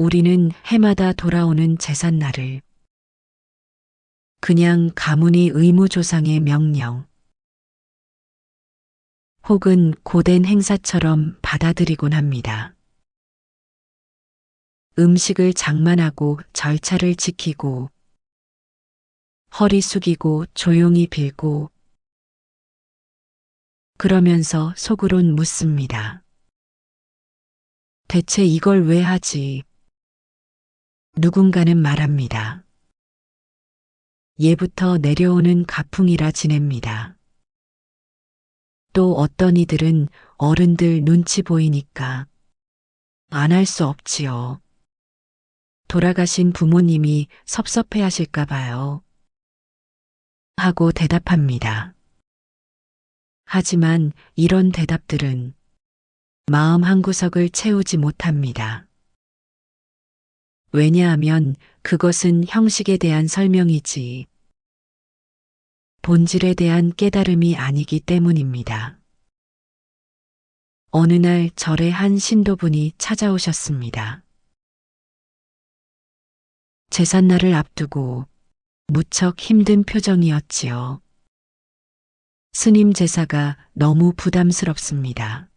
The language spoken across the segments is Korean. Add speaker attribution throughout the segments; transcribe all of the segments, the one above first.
Speaker 1: 우리는 해마다 돌아오는 제삿날을 그냥 가문의 의무조상의 명령 혹은 고된 행사처럼 받아들이곤 합니다. 음식을 장만하고 절차를 지키고 허리 숙이고 조용히 빌고 그러면서 속으론 묻습니다. 대체 이걸 왜 하지? 누군가는 말합니다. 예부터 내려오는 가풍이라 지냅니다. 또 어떤 이들은 어른들 눈치 보이니까 안 할 수 없지요. 돌아가신 부모님이 섭섭해 하실까 봐요. 하고 대답합니다. 하지만 이런 대답들은 마음 한구석을 채우지 못합니다. 왜냐하면 그것은 형식에 대한 설명이지 본질에 대한 깨달음이 아니기 때문입니다. 어느 날 절에 한 신도분이 찾아오셨습니다. 제삿날을 앞두고 무척 힘든 표정이었지요. 스님 제사가 너무 부담스럽습니다.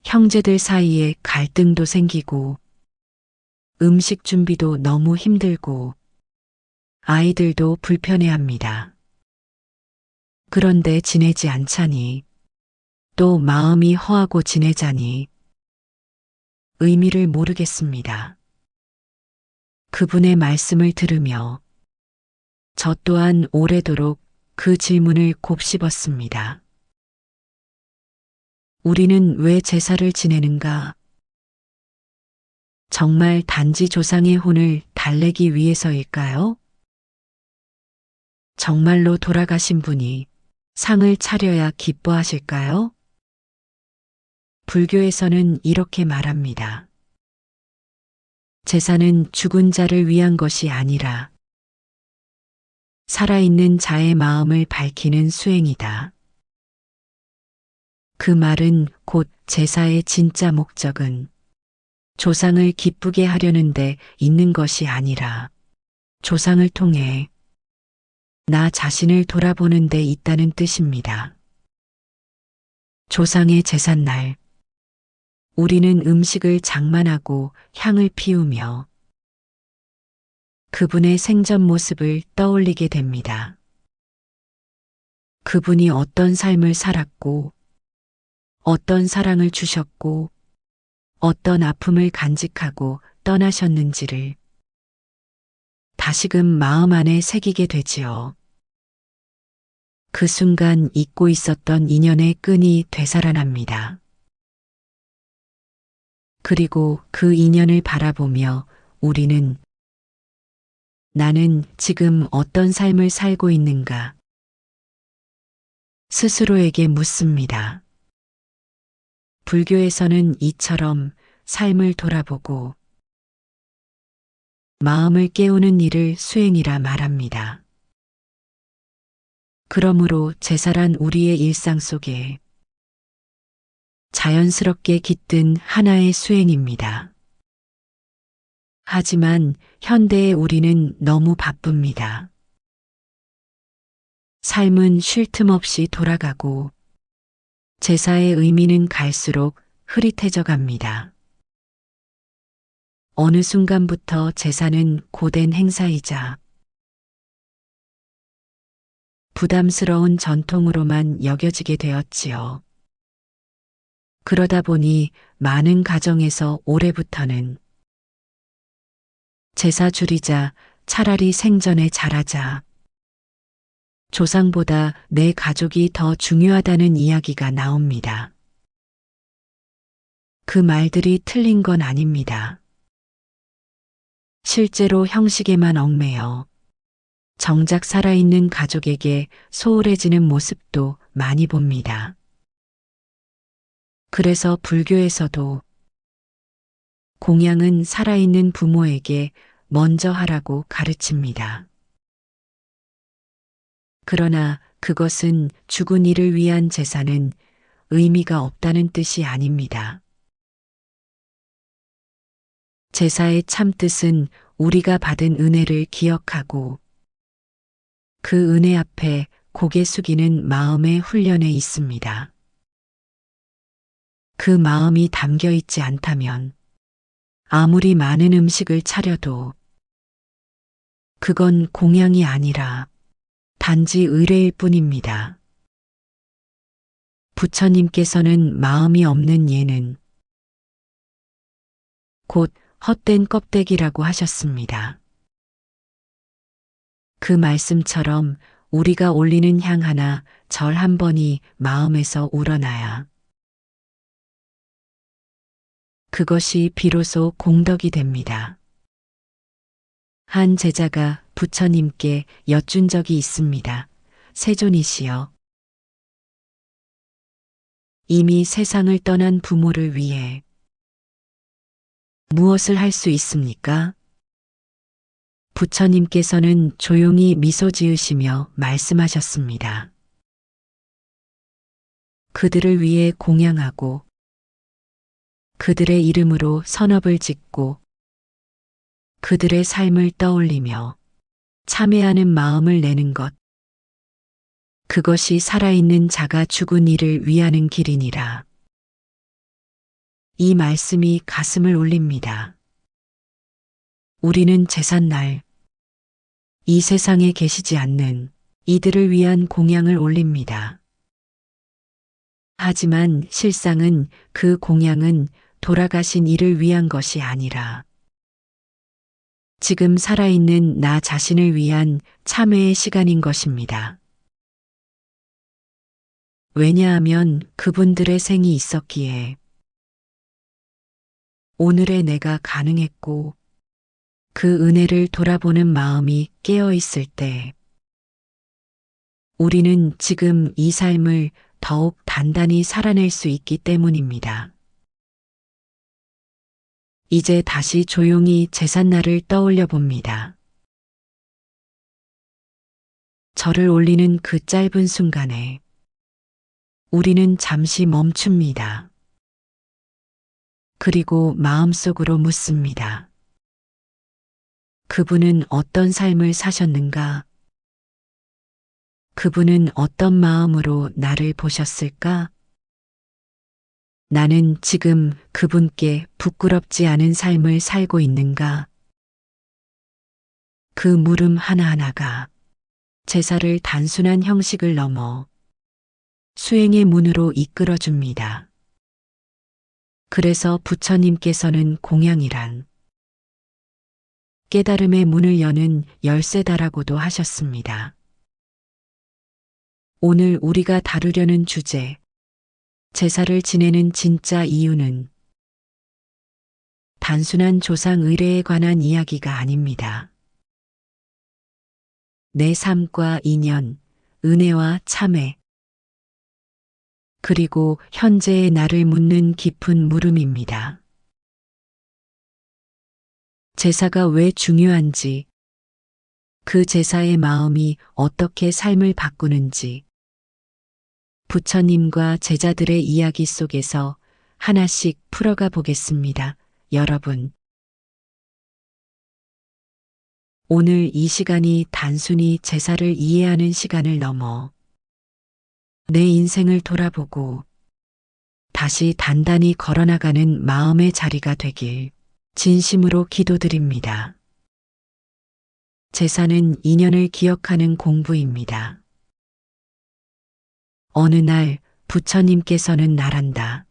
Speaker 1: 형제들 사이에 갈등도 생기고 음식 준비도 너무 힘들고 아이들도 불편해합니다. 그런데 지내지 않자니 또 마음이 허하고 지내자니 의미를 모르겠습니다. 그분의 말씀을 들으며 저 또한 오래도록 그 질문을 곱씹었습니다. 우리는 왜 제사를 지내는가? 정말 단지 조상의 혼을 달래기 위해서일까요? 정말로 돌아가신 분이 상을 차려야 기뻐하실까요? 불교에서는 이렇게 말합니다. 제사는 죽은 자를 위한 것이 아니라 살아있는 자의 마음을 밝히는 수행이다. 그 말은 곧 제사의 진짜 목적은 조상을 기쁘게 하려는데 있는 것이 아니라 조상을 통해 나 자신을 돌아보는 데 있다는 뜻입니다. 조상의 제삿날, 우리는 음식을 장만하고 향을 피우며 그분의 생전 모습을 떠올리게 됩니다. 그분이 어떤 삶을 살았고, 어떤 사랑을 주셨고, 어떤 아픔을 간직하고 떠나셨는지를 다시금 마음 안에 새기게 되지요. 그 순간 잊고 있었던 인연의 끈이 되살아납니다. 그리고 그 인연을 바라보며 우리는 나는 지금 어떤 삶을 살고 있는가 스스로에게 묻습니다. 불교에서는 이처럼 삶을 돌아보고 마음을 깨우는 일을 수행이라 말합니다. 그러므로 제사란 우리의 일상 속에 자연스럽게 깃든 하나의 수행입니다. 하지만 현대의 우리는 너무 바쁩니다. 삶은 쉴 틈 없이 돌아가고 제사의 의미는 갈수록 흐릿해져 갑니다. 어느 순간부터 제사는 고된 행사이자 부담스러운 전통으로만 여겨지게 되었지요. 그러다 보니 많은 가정에서 올해부터는 제사 줄이자, 차라리 생전에 잘하자, 조상보다 내 가족이 더 중요하다는 이야기가 나옵니다. 그 말들이 틀린 건 아닙니다. 실제로 형식에만 얽매여 정작 살아있는 가족에게 소홀해지는 모습도 많이 봅니다. 그래서 불교에서도 공양은 살아있는 부모에게 먼저 하라고 가르칩니다. 그러나 그것은 죽은 이를 위한 제사는 의미가 없다는 뜻이 아닙니다. 제사의 참뜻은 우리가 받은 은혜를 기억하고 그 은혜 앞에 고개 숙이는 마음의 훈련에 있습니다. 그 마음이 담겨 있지 않다면 아무리 많은 음식을 차려도 그건 공양이 아니라 단지 의례일 뿐입니다. 부처님께서는 마음이 없는 예는 곧 헛된 껍데기라고 하셨습니다. 그 말씀처럼 우리가 올리는 향 하나, 절 한 번이 마음에서 우러나야 그것이 비로소 공덕이 됩니다. 한 제자가 부처님께 여쭌 적이 있습니다. 세존이시여, 이미 세상을 떠난 부모를 위해 무엇을 할 수 있습니까? 부처님께서는 조용히 미소 지으시며 말씀하셨습니다. 그들을 위해 공양하고 그들의 이름으로 선업을 짓고 그들의 삶을 떠올리며 참회하는 마음을 내는 것. 그것이 살아있는 자가 죽은 이를 위하는 길이니라. 이 말씀이 가슴을 울립니다. 우리는 제삿날 이 세상에 계시지 않는 이들을 위한 공양을 올립니다. 하지만 실상은 그 공양은 돌아가신 이를 위한 것이 아니라 지금 살아있는 나 자신을 위한 참회의 시간인 것입니다. 왜냐하면 그분들의 생이 있었기에 오늘의 내가 가능했고 그 은혜를 돌아보는 마음이 깨어 있을 때 우리는 지금 이 삶을 더욱 단단히 살아낼 수 있기 때문입니다. 이제 다시 조용히 제삿날을 떠올려 봅니다. 절을 올리는 그 짧은 순간에 우리는 잠시 멈춥니다. 그리고 마음속으로 묻습니다. 그분은 어떤 삶을 사셨는가? 그분은 어떤 마음으로 나를 보셨을까? 나는 지금 그분께 부끄럽지 않은 삶을 살고 있는가? 그 물음 하나하나가 제사를 단순한 형식을 넘어 수행의 문으로 이끌어 줍니다. 그래서 부처님께서는 공양이란 깨달음의 문을 여는 열쇠다라고도 하셨습니다. 오늘 우리가 다루려는 주제, 제사를 지내는 진짜 이유는 단순한 조상 의례에 관한 이야기가 아닙니다. 내 삶과 인연, 은혜와 참회, 그리고 현재의 나를 묻는 깊은 물음입니다. 제사가 왜 중요한지, 그 제사의 마음이 어떻게 삶을 바꾸는지, 부처님과 제자들의 이야기 속에서 하나씩 풀어가 보겠습니다. 여러분, 오늘 이 시간이 단순히 제사를 이해하는 시간을 넘어 내 인생을 돌아보고 다시 단단히 걸어나가는 마음의 자리가 되길 진심으로 기도드립니다. 제사는 인연을 기억하는 공부입니다. 어느 날 부처님께서는 나란다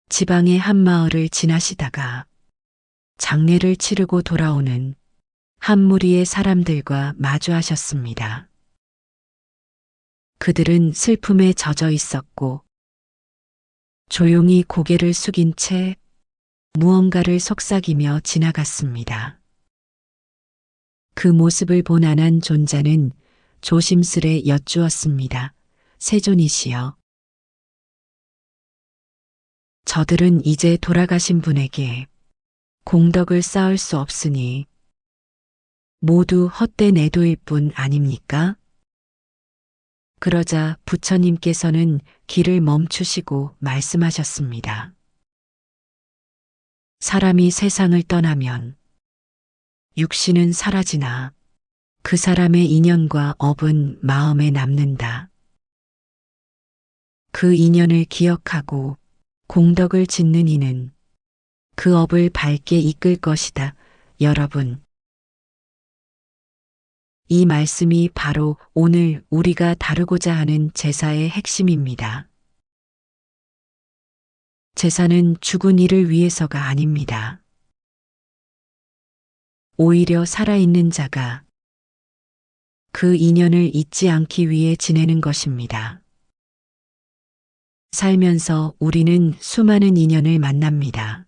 Speaker 1: 지방의 한 마을을 지나시다가 장례를 치르고 돌아오는 한 무리의 사람들과 마주하셨습니다. 그들은 슬픔에 젖어 있었고 조용히 고개를 숙인 채 무언가를 속삭이며 지나갔습니다. 그 모습을 본 안한 존자는 조심스레 여쭈었습니다. 세존이시여, 저들은 이제 돌아가신 분에게 공덕을 쌓을 수 없으니 모두 헛된 애도일 뿐 아닙니까? 그러자 부처님께서는 길을 멈추시고 말씀하셨습니다. 사람이 세상을 떠나면 육신은 사라지나 그 사람의 인연과 업은 마음에 남는다. 그 인연을 기억하고 공덕을 짓는 이는 그 업을 밝게 이끌 것이다. 여러분, 이 말씀이 바로 오늘 우리가 다루고자 하는 제사의 핵심입니다. 제사는 죽은 이를 위해서가 아닙니다. 오히려 살아있는 자가 그 인연을 잊지 않기 위해 지내는 것입니다. 살면서 우리는 수많은 인연을 만납니다.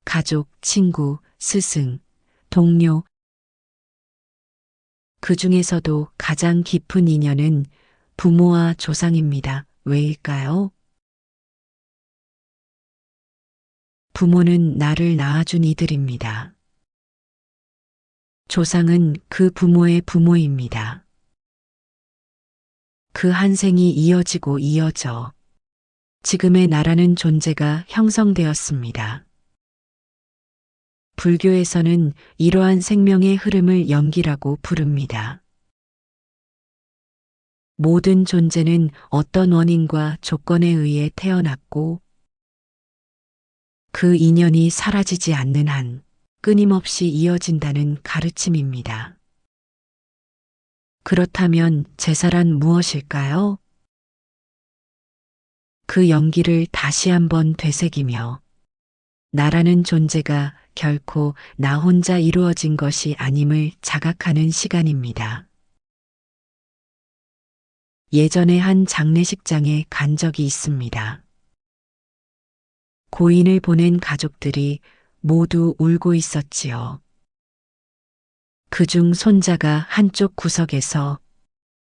Speaker 1: 가족, 친구, 스승, 동료, 그 중에서도 가장 깊은 인연은 부모와 조상입니다. 왜일까요? 부모는 나를 낳아준 이들입니다. 조상은 그 부모의 부모입니다. 그 한 생이 이어지고 이어져 지금의 나라는 존재가 형성되었습니다. 불교에서는 이러한 생명의 흐름을 연기라고 부릅니다. 모든 존재는 어떤 원인과 조건에 의해 태어났고 그 인연이 사라지지 않는 한 끊임없이 이어진다는 가르침입니다. 그렇다면 제사란 무엇일까요? 그 연기를 다시 한번 되새기며 나라는 존재가 결코 나 혼자 이루어진 것이 아님을 자각하는 시간입니다. 예전에 한 장례식장에 간 적이 있습니다. 고인을 보낸 가족들이 모두 울고 있었지요. 그중 손자가 한쪽 구석에서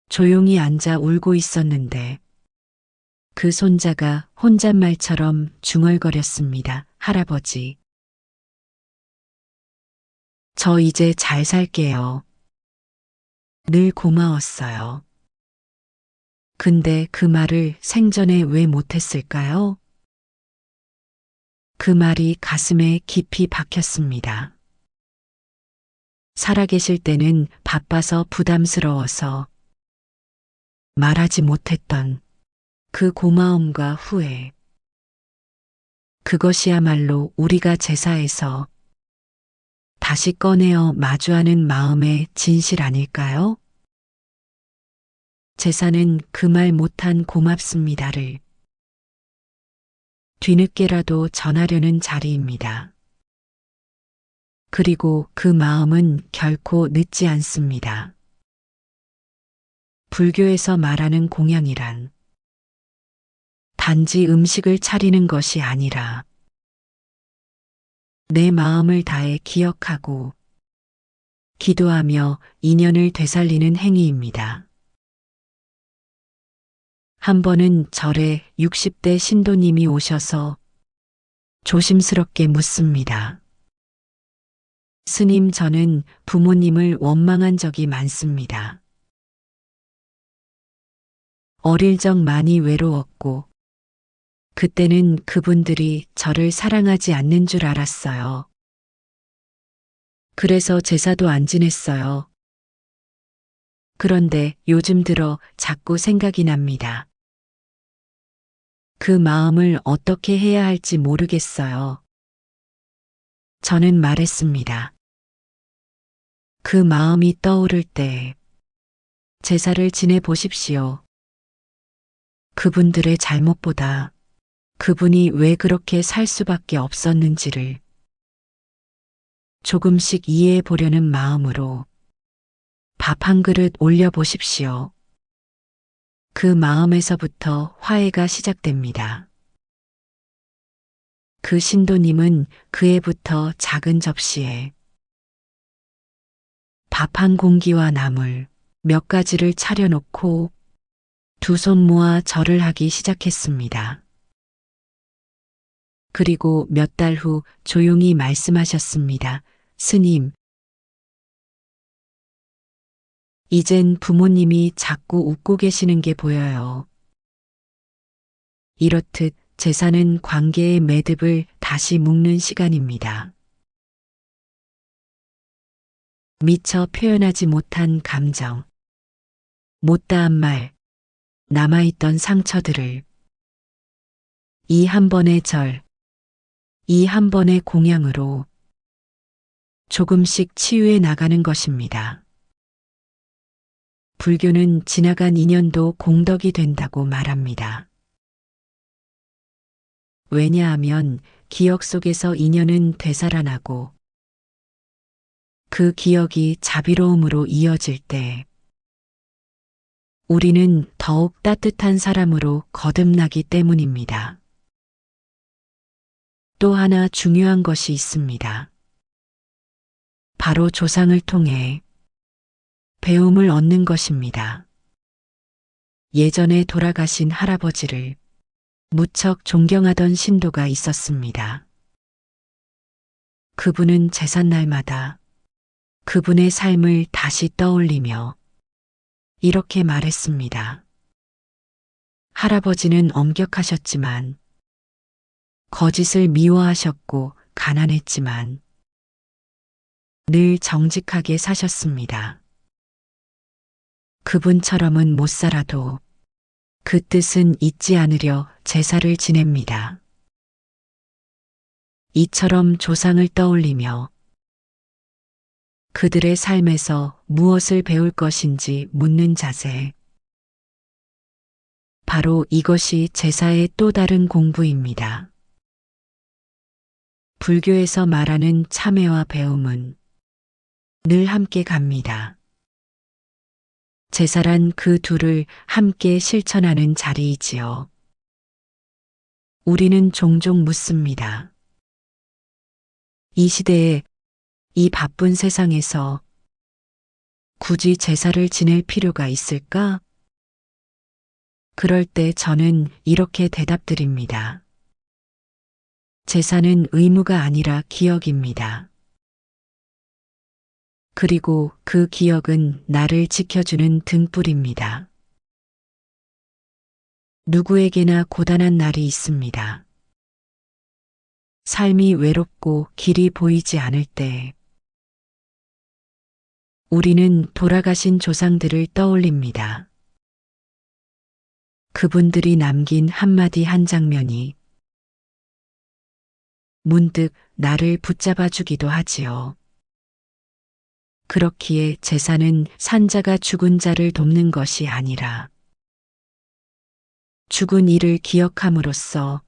Speaker 1: 조용히 앉아 울고 있었는데 그 손자가 혼잣말처럼 중얼거렸습니다. 할아버지, 저 이제 잘 살게요. 늘 고마웠어요. 근데 그 말을 생전에 왜 못했을까요? 그 말이 가슴에 깊이 박혔습니다. 살아계실 때는 바빠서 부담스러워서 말하지 못했던 그 고마움과 후회. 그것이야말로 우리가 제사에서 다시 꺼내어 마주하는 마음의 진실 아닐까요? 제사는 그 말 못한 고맙습니다를 뒤늦게라도 전하려는 자리입니다. 그리고 그 마음은 결코 늦지 않습니다. 불교에서 말하는 공양이란 단지 음식을 차리는 것이 아니라 내 마음을 다해 기억하고 기도하며 인연을 되살리는 행위입니다. 한 번은 절에 60대 신도님이 오셔서 조심스럽게 묻습니다. 스님, 저는 부모님을 원망한 적이 많습니다. 어릴 적 많이 외로웠고 그때는 그분들이 저를 사랑하지 않는 줄 알았어요. 그래서 제사도 안 지냈어요. 그런데 요즘 들어 자꾸 생각이 납니다. 그 마음을 어떻게 해야 할지 모르겠어요. 저는 말했습니다. 그 마음이 떠오를 때 제사를 지내 보십시오. 그분들의 잘못보다 그분이 왜 그렇게 살 수밖에 없었는지를 조금씩 이해해 보려는 마음으로 밥 한 그릇 올려 보십시오. 그 마음에서부터 화해가 시작됩니다. 그 신도님은 그해부터 작은 접시에 밥 한 공기와 나물 몇 가지를 차려놓고 두 손 모아 절을 하기 시작했습니다. 그리고 몇 달 후 조용히 말씀하셨습니다. 스님, 이젠 부모님이 자꾸 웃고 계시는 게 보여요. 이렇듯 제사는 관계의 매듭을 다시 묶는 시간입니다. 미처 표현하지 못한 감정, 못다한 말, 남아있던 상처들을 이 한 번의 절, 이 한 번의 공양으로 조금씩 치유해 나가는 것입니다. 불교는 지나간 인연도 공덕이 된다고 말합니다. 왜냐하면 기억 속에서 인연은 되살아나고 그 기억이 자비로움으로 이어질 때 우리는 더욱 따뜻한 사람으로 거듭나기 때문입니다. 또 하나 중요한 것이 있습니다. 바로 조상을 통해 배움을 얻는 것입니다. 예전에 돌아가신 할아버지를 무척 존경하던 신도가 있었습니다. 그분은 제삿날마다 그분의 삶을 다시 떠올리며 이렇게 말했습니다. 할아버지는 엄격하셨지만 거짓을 미워하셨고 가난했지만 늘 정직하게 사셨습니다. 그분처럼은 못 살아도 그 뜻은 잊지 않으려 제사를 지냅니다. 이처럼 조상을 떠올리며 그들의 삶에서 무엇을 배울 것인지 묻는 자세. 바로 이것이 제사의 또 다른 공부입니다. 불교에서 말하는 참회와 배움은 늘 함께 갑니다. 제사란 그 둘을 함께 실천하는 자리이지요. 우리는 종종 묻습니다. 이 시대에 이 바쁜 세상에서 굳이 제사를 지낼 필요가 있을까? 그럴 때 저는 이렇게 대답드립니다. 제사는 의무가 아니라 기억입니다. 그리고 그 기억은 나를 지켜주는 등불입니다. 누구에게나 고단한 날이 있습니다. 삶이 외롭고 길이 보이지 않을 때 우리는 돌아가신 조상들을 떠올립니다. 그분들이 남긴 한마디 한 장면이 문득 나를 붙잡아 주기도 하지요. 그렇기에 제사는 산자가 죽은 자를 돕는 것이 아니라 죽은 이를 기억함으로써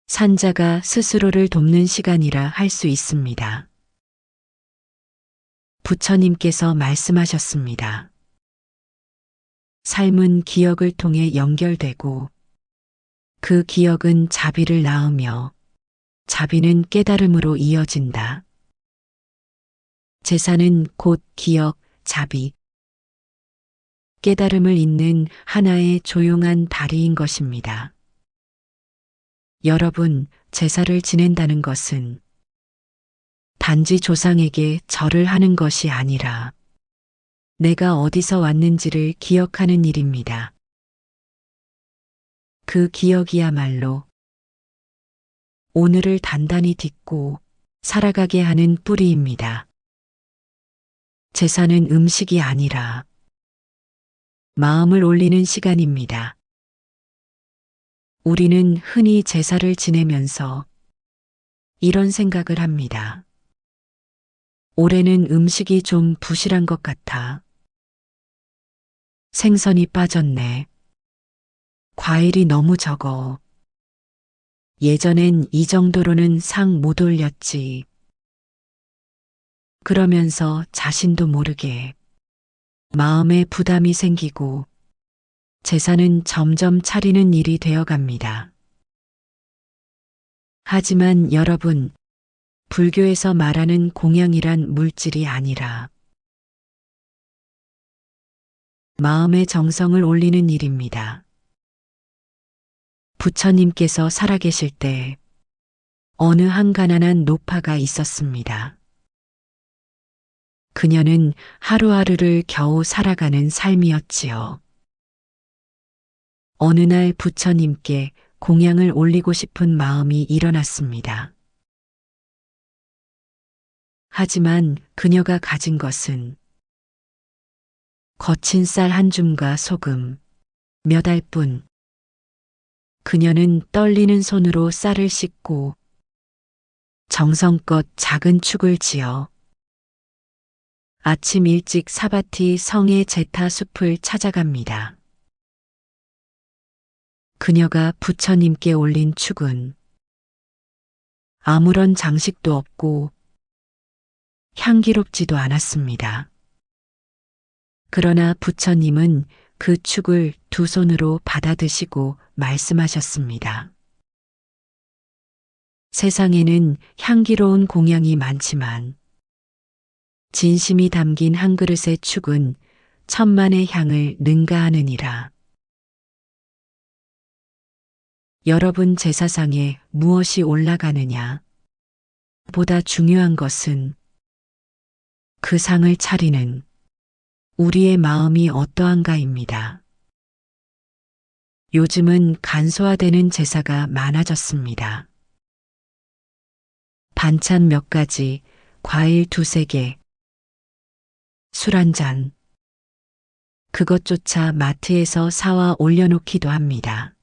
Speaker 1: 산자가 스스로를 돕는 시간이라 할 수 있습니다. 부처님께서 말씀하셨습니다. 삶은 기억을 통해 연결되고 그 기억은 자비를 낳으며 자비는 깨달음으로 이어진다. 제사는 곧 기억, 자비, 깨달음을 잇는 하나의 조용한 다리인 것입니다. 여러분, 제사를 지낸다는 것은 단지 조상에게 절을 하는 것이 아니라 내가 어디서 왔는지를 기억하는 일입니다. 그 기억이야말로 오늘을 단단히 딛고 살아가게 하는 뿌리입니다. 제사는 음식이 아니라 마음을 올리는 시간입니다. 우리는 흔히 제사를 지내면서 이런 생각을 합니다. 올해는 음식이 좀 부실한 것 같아. 생선이 빠졌네. 과일이 너무 적어. 예전엔 이 정도로는 상 못 올렸지. 그러면서 자신도 모르게 마음에 부담이 생기고 제사는 점점 차리는 일이 되어갑니다. 하지만 여러분, 불교에서 말하는 공양이란 물질이 아니라 마음의 정성을 올리는 일입니다. 부처님께서 살아계실 때 어느 한 가난한 노파가 있었습니다. 그녀는 하루하루를 겨우 살아가는 삶이었지요. 어느 날 부처님께 공양을 올리고 싶은 마음이 일어났습니다. 하지만 그녀가 가진 것은 거친 쌀 한 줌과 소금, 몇 알뿐. 그녀는 떨리는 손으로 쌀을 씻고 정성껏 작은 축을 지어 아침 일찍 사바티 성의 제타 숲을 찾아갑니다. 그녀가 부처님께 올린 축은 아무런 장식도 없고 향기롭지도 않았습니다. 그러나 부처님은 그 축을 두 손으로 받아드시고 말씀하셨습니다. 세상에는 향기로운 공양이 많지만 진심이 담긴 한 그릇의 축은 천만의 향을 능가하느니라. 여러분 제사상에 무엇이 올라가느냐? 보다 중요한 것은 그 상을 차리는 우리의 마음이 어떠한가입니다. 요즘은 간소화되는 제사가 많아졌습니다. 반찬 몇 가지, 과일 두세 개, 술 한 잔. 그것조차 마트에서 사와 올려놓기도 합니다.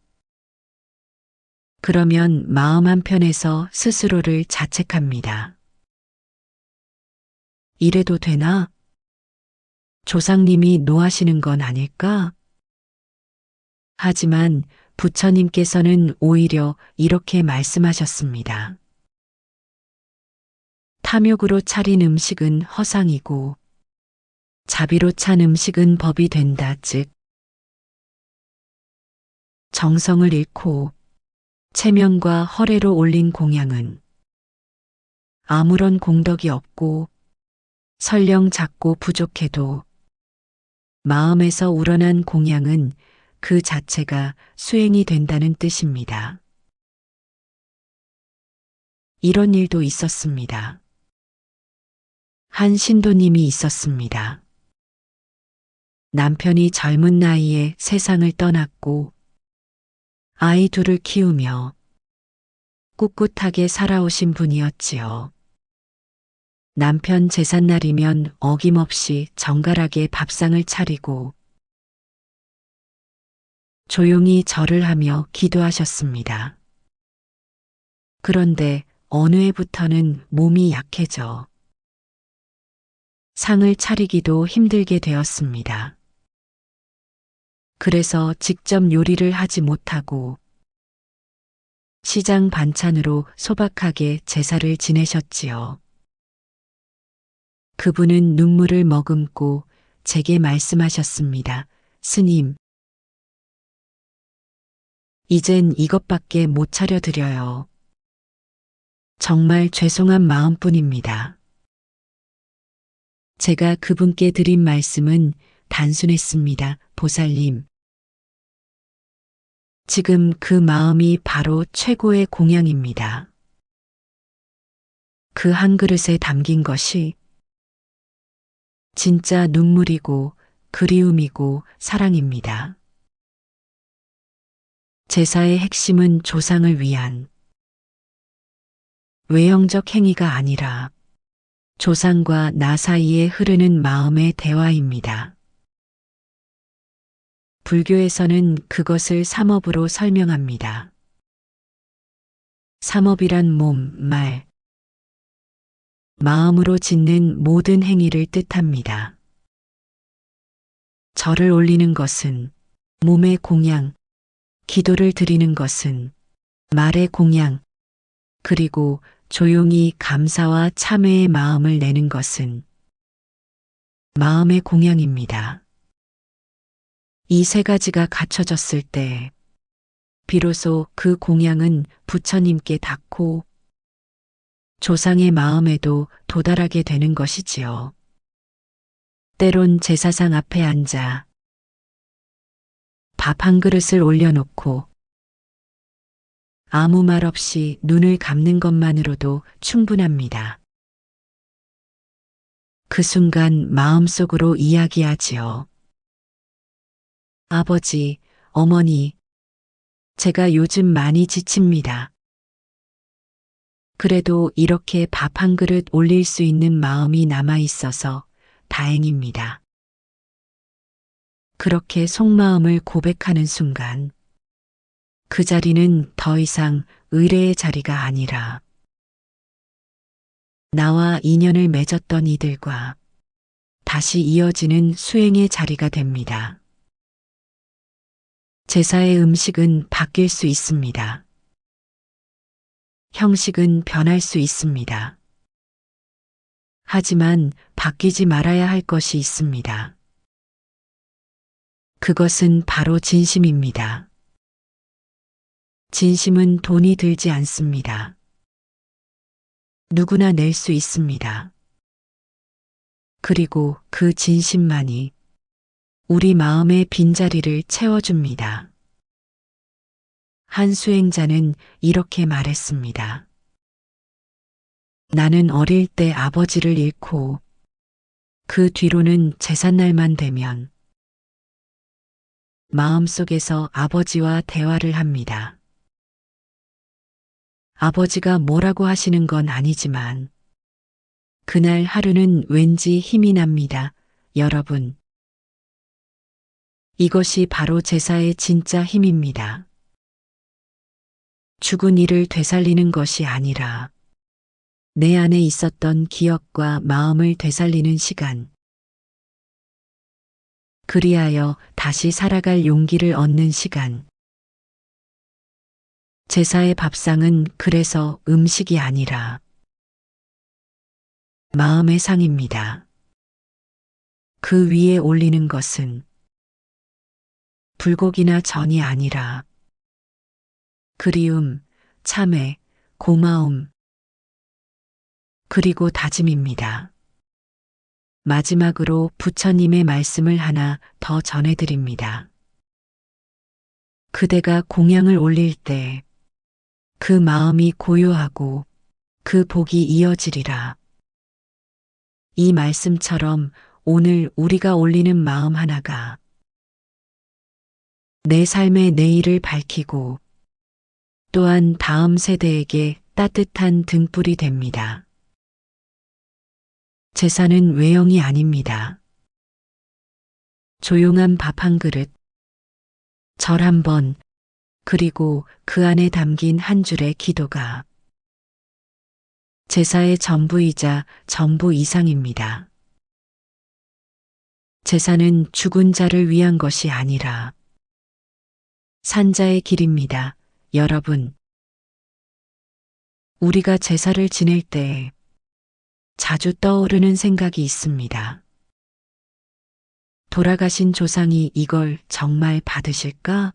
Speaker 1: 그러면 마음 한편에서 스스로를 자책합니다. 이래도 되나? 조상님이 노하시는 건 아닐까? 하지만 부처님께서는 오히려 이렇게 말씀하셨습니다. 탐욕으로 차린 음식은 허상이고 자비로 찬 음식은 법이 된다. 즉 정성을 잃고 체면과 허례로 올린 공양은 아무런 공덕이 없고 설령 작고 부족해도 마음에서 우러난 공양은 그 자체가 수행이 된다는 뜻입니다. 이런 일도 있었습니다. 한 신도님이 있었습니다. 남편이 젊은 나이에 세상을 떠났고 아이 둘을 키우며 꿋꿋하게 살아오신 분이었지요. 남편 제삿날이면 어김없이 정갈하게 밥상을 차리고 조용히 절을 하며 기도하셨습니다. 그런데 어느 해부터는 몸이 약해져 상을 차리기도 힘들게 되었습니다. 그래서 직접 요리를 하지 못하고 시장 반찬으로 소박하게 제사를 지내셨지요. 그분은 눈물을 머금고 제게 말씀하셨습니다. 스님, 이젠 이것밖에 못 차려드려요. 정말 죄송한 마음뿐입니다. 제가 그분께 드린 말씀은 단순했습니다. 보살님, 지금 그 마음이 바로 최고의 공양입니다. 그 한 그릇에 담긴 것이 진짜 눈물이고 그리움이고 사랑입니다. 제사의 핵심은 조상을 위한 외형적 행위가 아니라 조상과 나 사이에 흐르는 마음의 대화입니다. 불교에서는 그것을 삼업으로 설명합니다. 삼업이란 몸, 말, 마음으로 짓는 모든 행위를 뜻합니다. 절을 올리는 것은 몸의 공양, 기도를 드리는 것은 말의 공양, 그리고 조용히 감사와 참회의 마음을 내는 것은 마음의 공양입니다. 이 세 가지가 갖춰졌을 때 비로소 그 공양은 부처님께 닿고 조상의 마음에도 도달하게 되는 것이지요. 때론 제사상 앞에 앉아 밥 한 그릇을 올려놓고 아무 말 없이 눈을 감는 것만으로도 충분합니다. 그 순간 마음속으로 이야기하지요. 아버지, 어머니, 제가 요즘 많이 지칩니다. 그래도 이렇게 밥 한 그릇 올릴 수 있는 마음이 남아 있어서 다행입니다. 그렇게 속마음을 고백하는 순간 그 자리는 더 이상 의뢰의 자리가 아니라 나와 인연을 맺었던 이들과 다시 이어지는 수행의 자리가 됩니다. 제사의 음식은 바뀔 수 있습니다. 형식은 변할 수 있습니다. 하지만 바뀌지 말아야 할 것이 있습니다. 그것은 바로 진심입니다. 진심은 돈이 들지 않습니다. 누구나 낼 수 있습니다. 그리고 그 진심만이 우리 마음의 빈자리를 채워줍니다. 한 수행자는 이렇게 말했습니다. 나는 어릴 때 아버지를 잃고 그 뒤로는 제삿날만 되면 마음속에서 아버지와 대화를 합니다. 아버지가 뭐라고 하시는 건 아니지만 그날 하루는 왠지 힘이 납니다. 여러분, 이것이 바로 제사의 진짜 힘입니다. 죽은 이를 되살리는 것이 아니라 내 안에 있었던 기억과 마음을 되살리는 시간. 그리하여 다시 살아갈 용기를 얻는 시간. 제사의 밥상은 그래서 음식이 아니라 마음의 상입니다. 그 위에 올리는 것은 불고기나 전이 아니라 그리움, 참회, 고마움, 그리고 다짐입니다. 마지막으로 부처님의 말씀을 하나 더 전해드립니다. 그대가 공양을 올릴 때 그 마음이 고요하고 그 복이 이어지리라. 이 말씀처럼 오늘 우리가 올리는 마음 하나가 내 삶의 내일을 밝히고 또한 다음 세대에게 따뜻한 등불이 됩니다. 제사는 외형이 아닙니다. 조용한 밥 한 그릇, 절 한 번, 그리고 그 안에 담긴 한 줄의 기도가 제사의 전부이자 전부 이상입니다. 제사는 죽은 자를 위한 것이 아니라 산자의 길입니다. 여러분, 우리가 제사를 지낼 때 자주 떠오르는 생각이 있습니다. 돌아가신 조상이 이걸 정말 받으실까?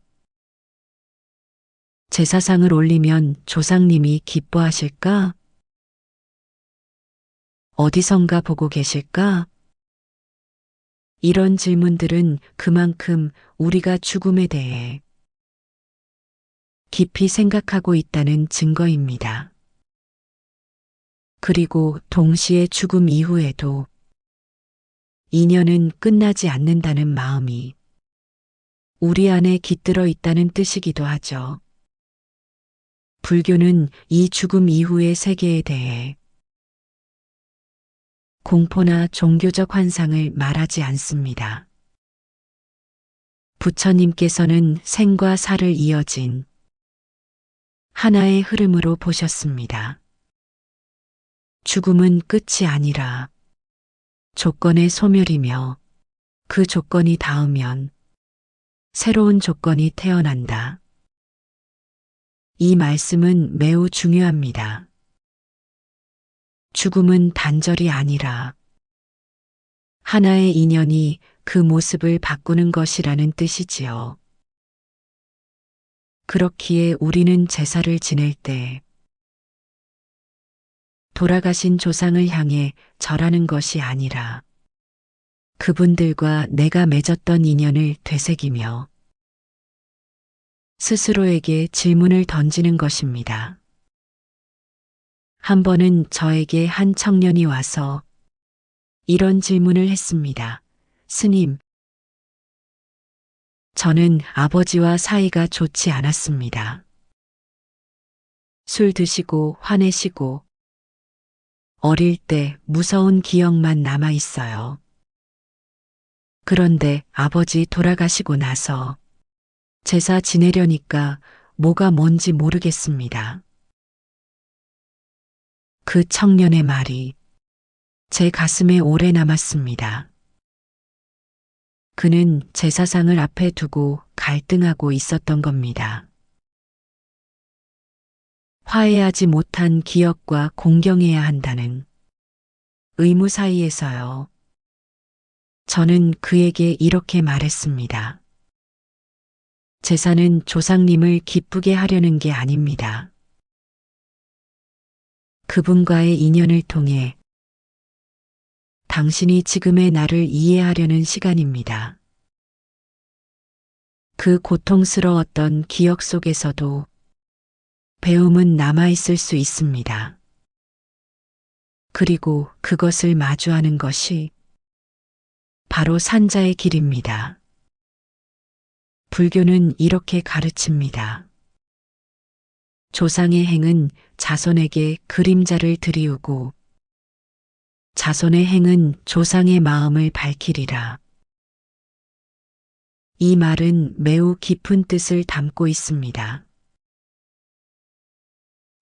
Speaker 1: 제사상을 올리면 조상님이 기뻐하실까? 어디선가 보고 계실까? 이런 질문들은 그만큼 우리가 죽음에 대해 깊이 생각하고 있다는 증거입니다. 그리고 동시에 죽음 이후에도 인연은 끝나지 않는다는 마음이 우리 안에 깃들어 있다는 뜻이기도 하죠. 불교는 이 죽음 이후의 세계에 대해 공포나 종교적 환상을 말하지 않습니다. 부처님께서는 생과 사를 이어진 하나의 흐름으로 보셨습니다. 죽음은 끝이 아니라 조건의 소멸이며 그 조건이 닿으면 새로운 조건이 태어난다. 이 말씀은 매우 중요합니다. 죽음은 단절이 아니라 하나의 인연이 그 모습을 바꾸는 것이라는 뜻이지요. 그렇기에 우리는 제사를 지낼 때 돌아가신 조상을 향해 절하는 것이 아니라 그분들과 내가 맺었던 인연을 되새기며 스스로에게 질문을 던지는 것입니다. 한 번은 저에게 한 청년이 와서 이런 질문을 했습니다. 스님, 저는 아버지와 사이가 좋지 않았습니다. 술 드시고 화내시고 어릴 때 무서운 기억만 남아 있어요. 그런데 아버지 돌아가시고 나서 제사 지내려니까 뭐가 뭔지 모르겠습니다. 그 청년의 말이 제 가슴에 오래 남았습니다. 그는 제사상을 앞에 두고 갈등하고 있었던 겁니다. 화해하지 못한 기억과 공경해야 한다는 의무 사이에서요. 저는 그에게 이렇게 말했습니다. 제사는 조상님을 기쁘게 하려는 게 아닙니다. 그분과의 인연을 통해 당신이 지금의 나를 이해하려는 시간입니다. 그 고통스러웠던 기억 속에서도 배움은 남아있을 수 있습니다. 그리고 그것을 마주하는 것이 바로 산자의 길입니다. 불교는 이렇게 가르칩니다. 조상의 행은 자손에게 그림자를 드리우고 자손의 행은 조상의 마음을 밝히리라. 이 말은 매우 깊은 뜻을 담고 있습니다.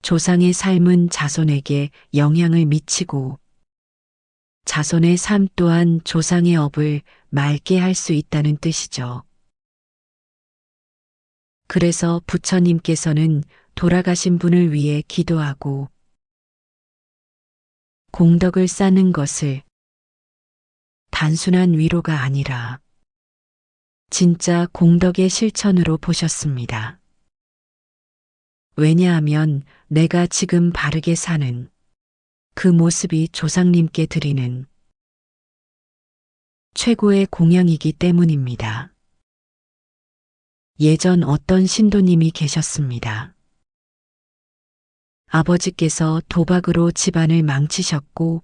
Speaker 1: 조상의 삶은 자손에게 영향을 미치고 자손의 삶 또한 조상의 업을 맑게 할 수 있다는 뜻이죠. 그래서 부처님께서는 돌아가신 분을 위해 기도하고 공덕을 쌓는 것을 단순한 위로가 아니라 진짜 공덕의 실천으로 보셨습니다. 왜냐하면 내가 지금 바르게 사는 그 모습이 조상님께 드리는 최고의 공양이기 때문입니다. 예전 어떤 신도님이 계셨습니다. 아버지께서 도박으로 집안을 망치셨고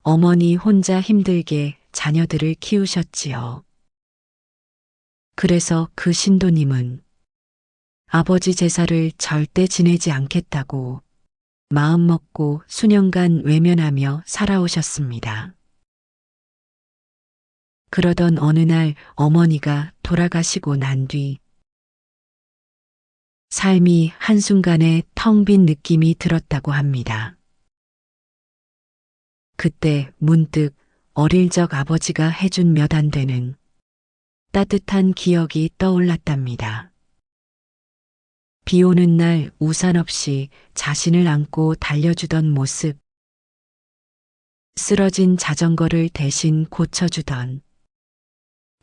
Speaker 1: 어머니 혼자 힘들게 자녀들을 키우셨지요. 그래서 그 신도님은 아버지 제사를 절대 지내지 않겠다고 마음먹고 수년간 외면하며 살아오셨습니다. 그러던 어느 날 어머니가 돌아가시고 난 뒤 삶이 한순간에 텅 빈 느낌이 들었다고 합니다. 그때 문득 어릴 적 아버지가 해준 몇 안 되는 따뜻한 기억이 떠올랐답니다. 비 오는 날 우산 없이 자신을 안고 달려주던 모습, 쓰러진 자전거를 대신 고쳐주던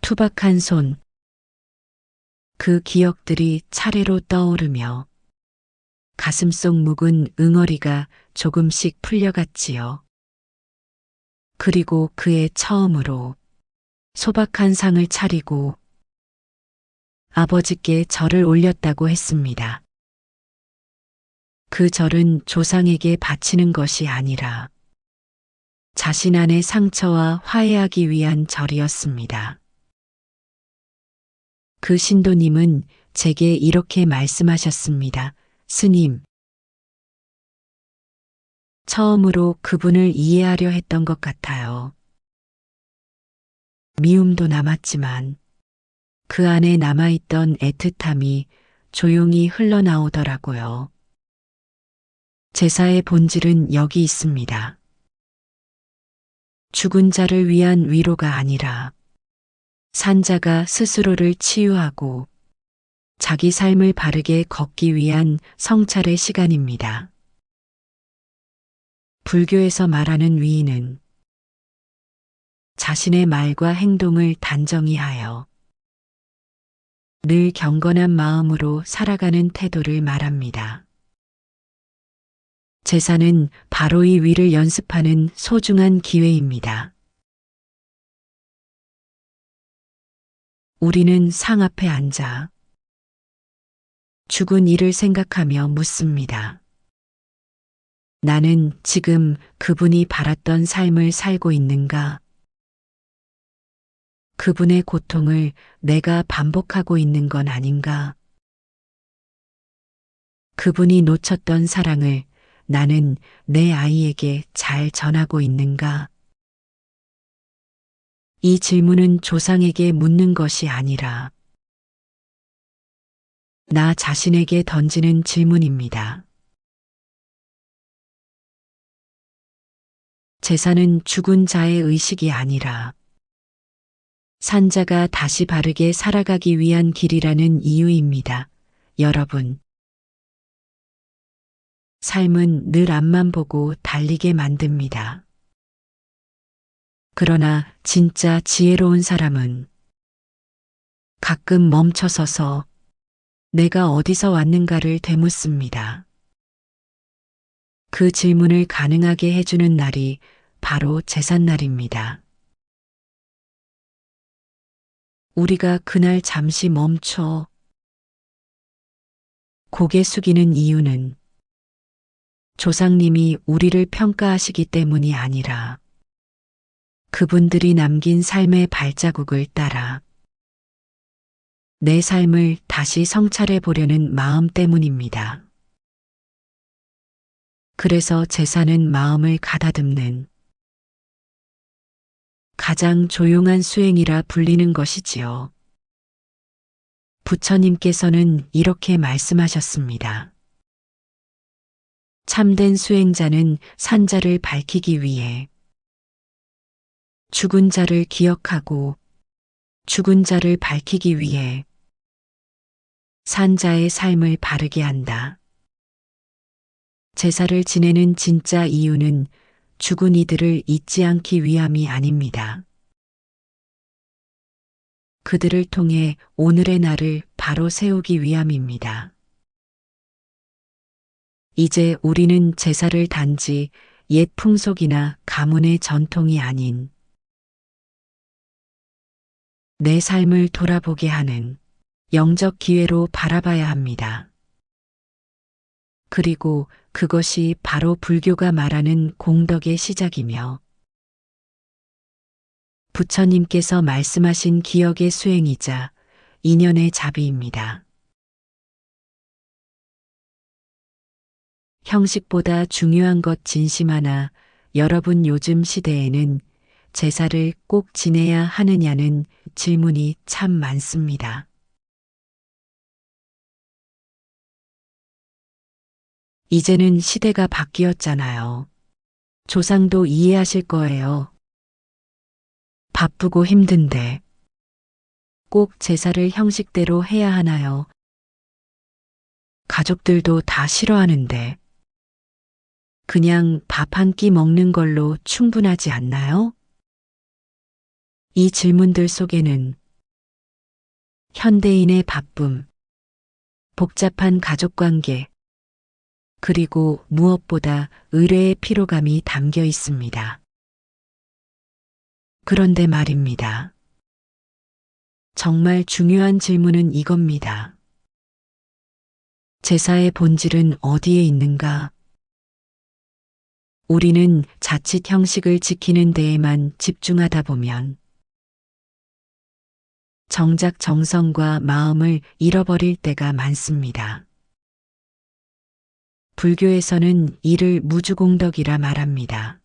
Speaker 1: 투박한 손, 그 기억들이 차례로 떠오르며 가슴속 묵은 응어리가 조금씩 풀려갔지요. 그리고 그의 처음으로 소박한 상을 차리고 아버지께 절을 올렸다고 했습니다. 그 절은 조상에게 바치는 것이 아니라 자신 안의 상처와 화해하기 위한 절이었습니다. 그 신도님은 제게 이렇게 말씀하셨습니다. 스님, 처음으로 그분을 이해하려 했던 것 같아요. 미움도 남았지만 그 안에 남아있던 애틋함이 조용히 흘러나오더라고요. 제사의 본질은 여기 있습니다. 죽은 자를 위한 위로가 아니라 산자가 스스로를 치유하고 자기 삶을 바르게 걷기 위한 성찰의 시간입니다. 불교에서 말하는 위인은 자신의 말과 행동을 단정히 하여 늘 경건한 마음으로 살아가는 태도를 말합니다. 제사는 바로 이 위를 연습하는 소중한 기회입니다. 우리는 상 앞에 앉아 죽은 이를 생각하며 묻습니다. 나는 지금 그분이 바랐던 삶을 살고 있는가? 그분의 고통을 내가 반복하고 있는 건 아닌가? 그분이 놓쳤던 사랑을 나는 내 아이에게 잘 전하고 있는가? 이 질문은 조상에게 묻는 것이 아니라 나 자신에게 던지는 질문입니다. 제사는 죽은 자의 의식이 아니라 산자가 다시 바르게 살아가기 위한 길이라는 이유입니다. 여러분, 삶은 늘 앞만 보고 달리게 만듭니다. 그러나 진짜 지혜로운 사람은 가끔 멈춰서서 내가 어디서 왔는가를 되묻습니다. 그 질문을 가능하게 해주는 날이 바로 제삿날입니다. 우리가 그날 잠시 멈춰 고개 숙이는 이유는 조상님이 우리를 평가하시기 때문이 아니라 그분들이 남긴 삶의 발자국을 따라 내 삶을 다시 성찰해 보려는 마음 때문입니다. 그래서 제사는 마음을 가다듬는 가장 조용한 수행이라 불리는 것이지요. 부처님께서는 이렇게 말씀하셨습니다. 참된 수행자는 산자를 밝히기 위해 죽은 자를 기억하고 죽은 자를 밝히기 위해 산자의 삶을 바르게 한다. 제사를 지내는 진짜 이유는 죽은 이들을 잊지 않기 위함이 아닙니다. 그들을 통해 오늘의 나를 바로 세우기 위함입니다. 이제 우리는 제사를 단지 옛 풍속이나 가문의 전통이 아닌 내 삶을 돌아보게 하는 영적 기회로 바라봐야 합니다. 그리고 그것이 바로 불교가 말하는 공덕의 시작이며 부처님께서 말씀하신 기억의 수행이자 인연의 자비입니다. 형식보다 중요한 것 진심하나 여러분 요즘 시대에는 제사를 꼭 지내야 하느냐는 질문이 참 많습니다. 이제는 시대가 바뀌었잖아요. 조상도 이해하실 거예요. 바쁘고 힘든데 꼭 제사를 형식대로 해야 하나요? 가족들도 다 싫어하는데 그냥 밥 한 끼 먹는 걸로 충분하지 않나요? 이 질문들 속에는 현대인의 바쁨, 복잡한 가족관계, 그리고 무엇보다 의뢰의 피로감이 담겨 있습니다. 그런데 말입니다. 정말 중요한 질문은 이겁니다. 제사의 본질은 어디에 있는가? 우리는 자칫 형식을 지키는 데에만 집중하다 보면 정작 정성과 마음을 잃어버릴 때가 많습니다. 불교에서는 이를 무주공덕이라 말합니다.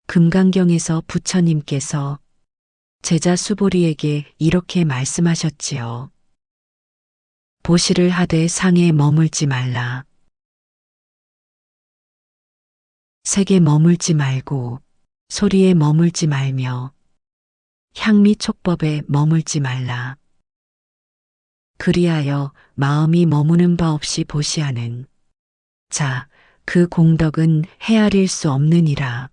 Speaker 1: 금강경에서 부처님께서 제자 수보리에게 이렇게 말씀하셨지요. 보시를 하되 상에 머물지 말라. 색에 머물지 말고 소리에 머물지 말며 향미 촉법에 머물지 말라. 그리하여 마음이 머무는 바 없이 보시하는 자, 그 공덕은 헤아릴 수 없느니라.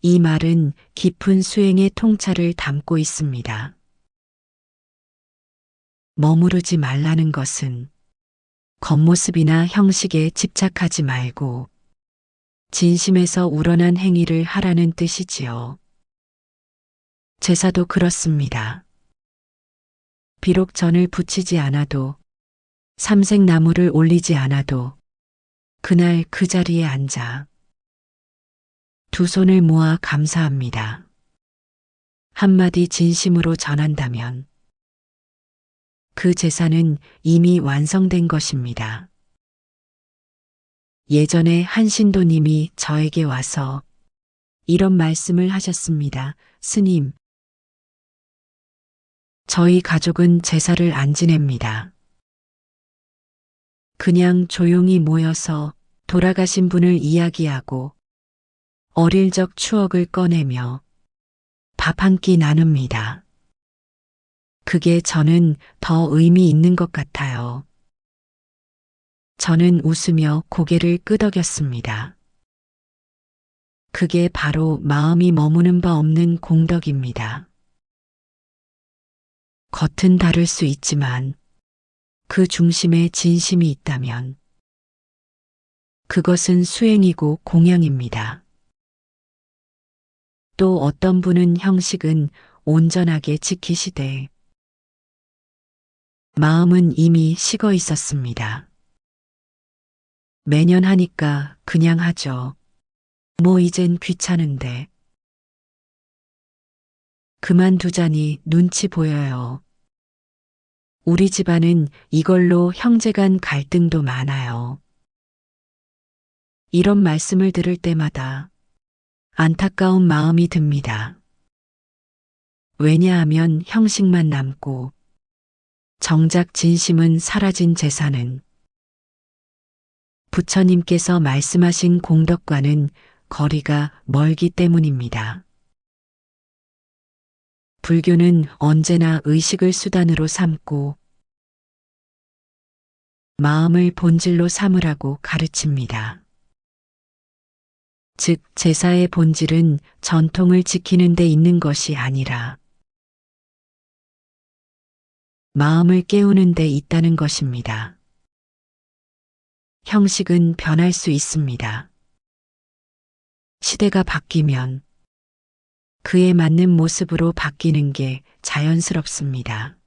Speaker 1: 이 말은 깊은 수행의 통찰을 담고 있습니다. 머무르지 말라는 것은 겉모습이나 형식에 집착하지 말고 진심에서 우러난 행위를 하라는 뜻이지요. 제사도 그렇습니다. 비록 전을 붙이지 않아도 삼색나무를 올리지 않아도 그날 그 자리에 앉아 두 손을 모아 감사합니다. 한마디 진심으로 전한다면 그 제사는 이미 완성된 것입니다. 예전에 한 신도님이 저에게 와서 이런 말씀을 하셨습니다. 스님, 저희 가족은 제사를 안 지냅니다. 그냥 조용히 모여서 돌아가신 분을 이야기하고 어릴 적 추억을 꺼내며 밥 한 끼 나눕니다. 그게 저는 더 의미 있는 것 같아요. 저는 웃으며 고개를 끄덕였습니다. 그게 바로 마음이 머무는 바 없는 공덕입니다. 겉은 다를 수 있지만 그 중심에 진심이 있다면 그것은 수행이고 공양입니다. 또 어떤 분은 형식은 온전하게 지키시되 마음은 이미 식어 있었습니다. 매년 하니까 그냥 하죠. 뭐 이젠 귀찮은데. 그만두자니 눈치 보여요. 우리 집안은 이걸로 형제간 갈등도 많아요. 이런 말씀을 들을 때마다 안타까운 마음이 듭니다. 왜냐하면 형식만 남고 정작 진심은 사라진 제사는 부처님께서 말씀하신 공덕과는 거리가 멀기 때문입니다. 불교는 언제나 의식을 수단으로 삼고 마음을 본질로 삼으라고 가르칩니다. 즉, 제사의 본질은 전통을 지키는 데 있는 것이 아니라 마음을 깨우는 데 있다는 것입니다. 형식은 변할 수 있습니다. 시대가 바뀌면 그에 맞는 모습으로 바뀌는 게 자연스럽습니다.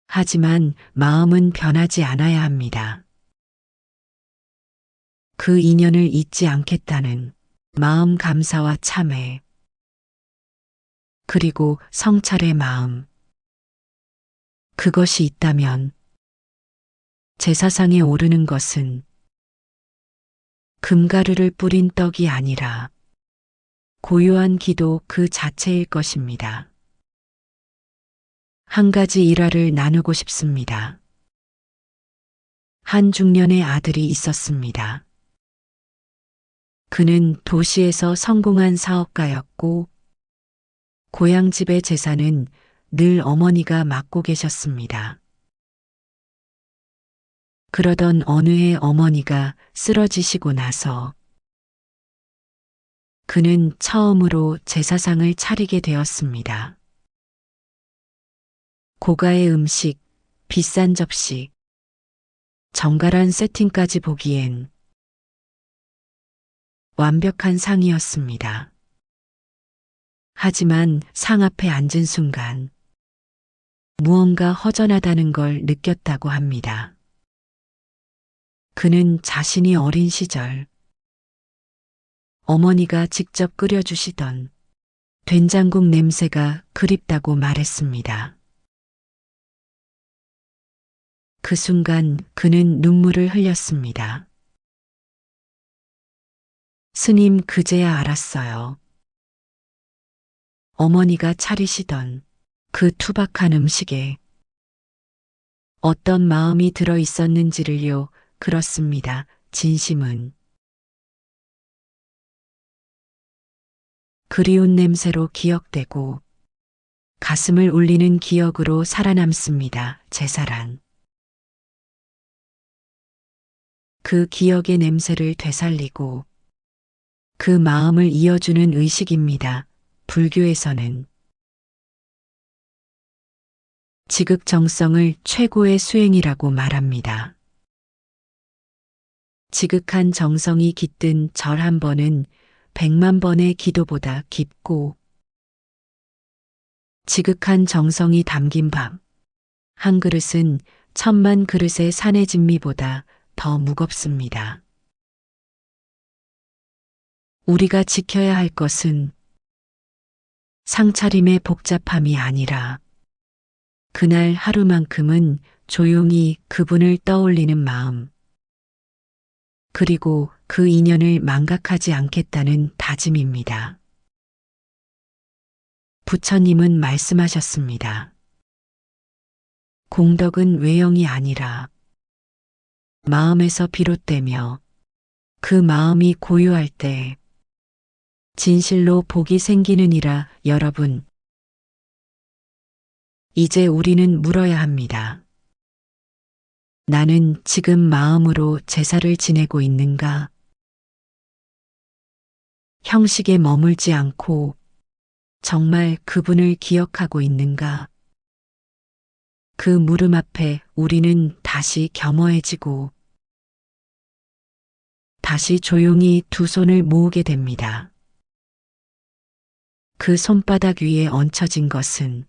Speaker 1: 하지만 마음은 변하지 않아야 합니다. 그 인연을 잊지 않겠다는 마음 감사와 참회, 그리고 성찰의 마음. 그것이 있다면 제사상에 오르는 것은 금가루를 뿌린 떡이 아니라 고요한 기도 그 자체일 것입니다. 한 가지 일화를 나누고 싶습니다. 한 중년의 아들이 있었습니다. 그는 도시에서 성공한 사업가였고 고향집의 제사는 늘 어머니가 맡고 계셨습니다. 그러던 어느 해 어머니가 쓰러지시고 나서 그는 처음으로 제사상을 차리게 되었습니다. 고가의 음식, 비싼 접시, 정갈한 세팅까지 보기엔 완벽한 상이었습니다. 하지만 상 앞에 앉은 순간 무언가 허전하다는 걸 느꼈다고 합니다. 그는 자신이 어린 시절 어머니가 직접 끓여주시던 된장국 냄새가 그립다고 말했습니다. 그 순간 그는 눈물을 흘렸습니다. 스님, 그제야 알았어요. 어머니가 차리시던 그 투박한 음식에 어떤 마음이 들어 있었는지를요. 그렇습니다. 진심은 그리운 냄새로 기억되고 가슴을 울리는 기억으로 살아남습니다. 제사란. 그 기억의 냄새를 되살리고 그 마음을 이어주는 의식입니다. 불교에서는 지극정성을 최고의 수행이라고 말합니다. 지극한 정성이 깃든 절 한 번은 100만 번의 기도보다 깊고 지극한 정성이 담긴 밥 한 그릇은 1000만 그릇의 산의 진미보다 더 무겁습니다. 우리가 지켜야 할 것은 상차림의 복잡함이 아니라 그날 하루만큼은 조용히 그분을 떠올리는 마음, 그리고 그 인연을 망각하지 않겠다는 다짐입니다. 부처님은 말씀하셨습니다. 공덕은 외형이 아니라 마음에서 비롯되며 그 마음이 고요할 때 진실로 복이 생기느니라. 여러분, 이제 우리는 물어야 합니다. 나는 지금 마음으로 제사를 지내고 있는가? 형식에 머물지 않고 정말 그분을 기억하고 있는가? 그 물음 앞에 우리는 다시 겸허해지고 다시 조용히 두 손을 모으게 됩니다. 그 손바닥 위에 얹혀진 것은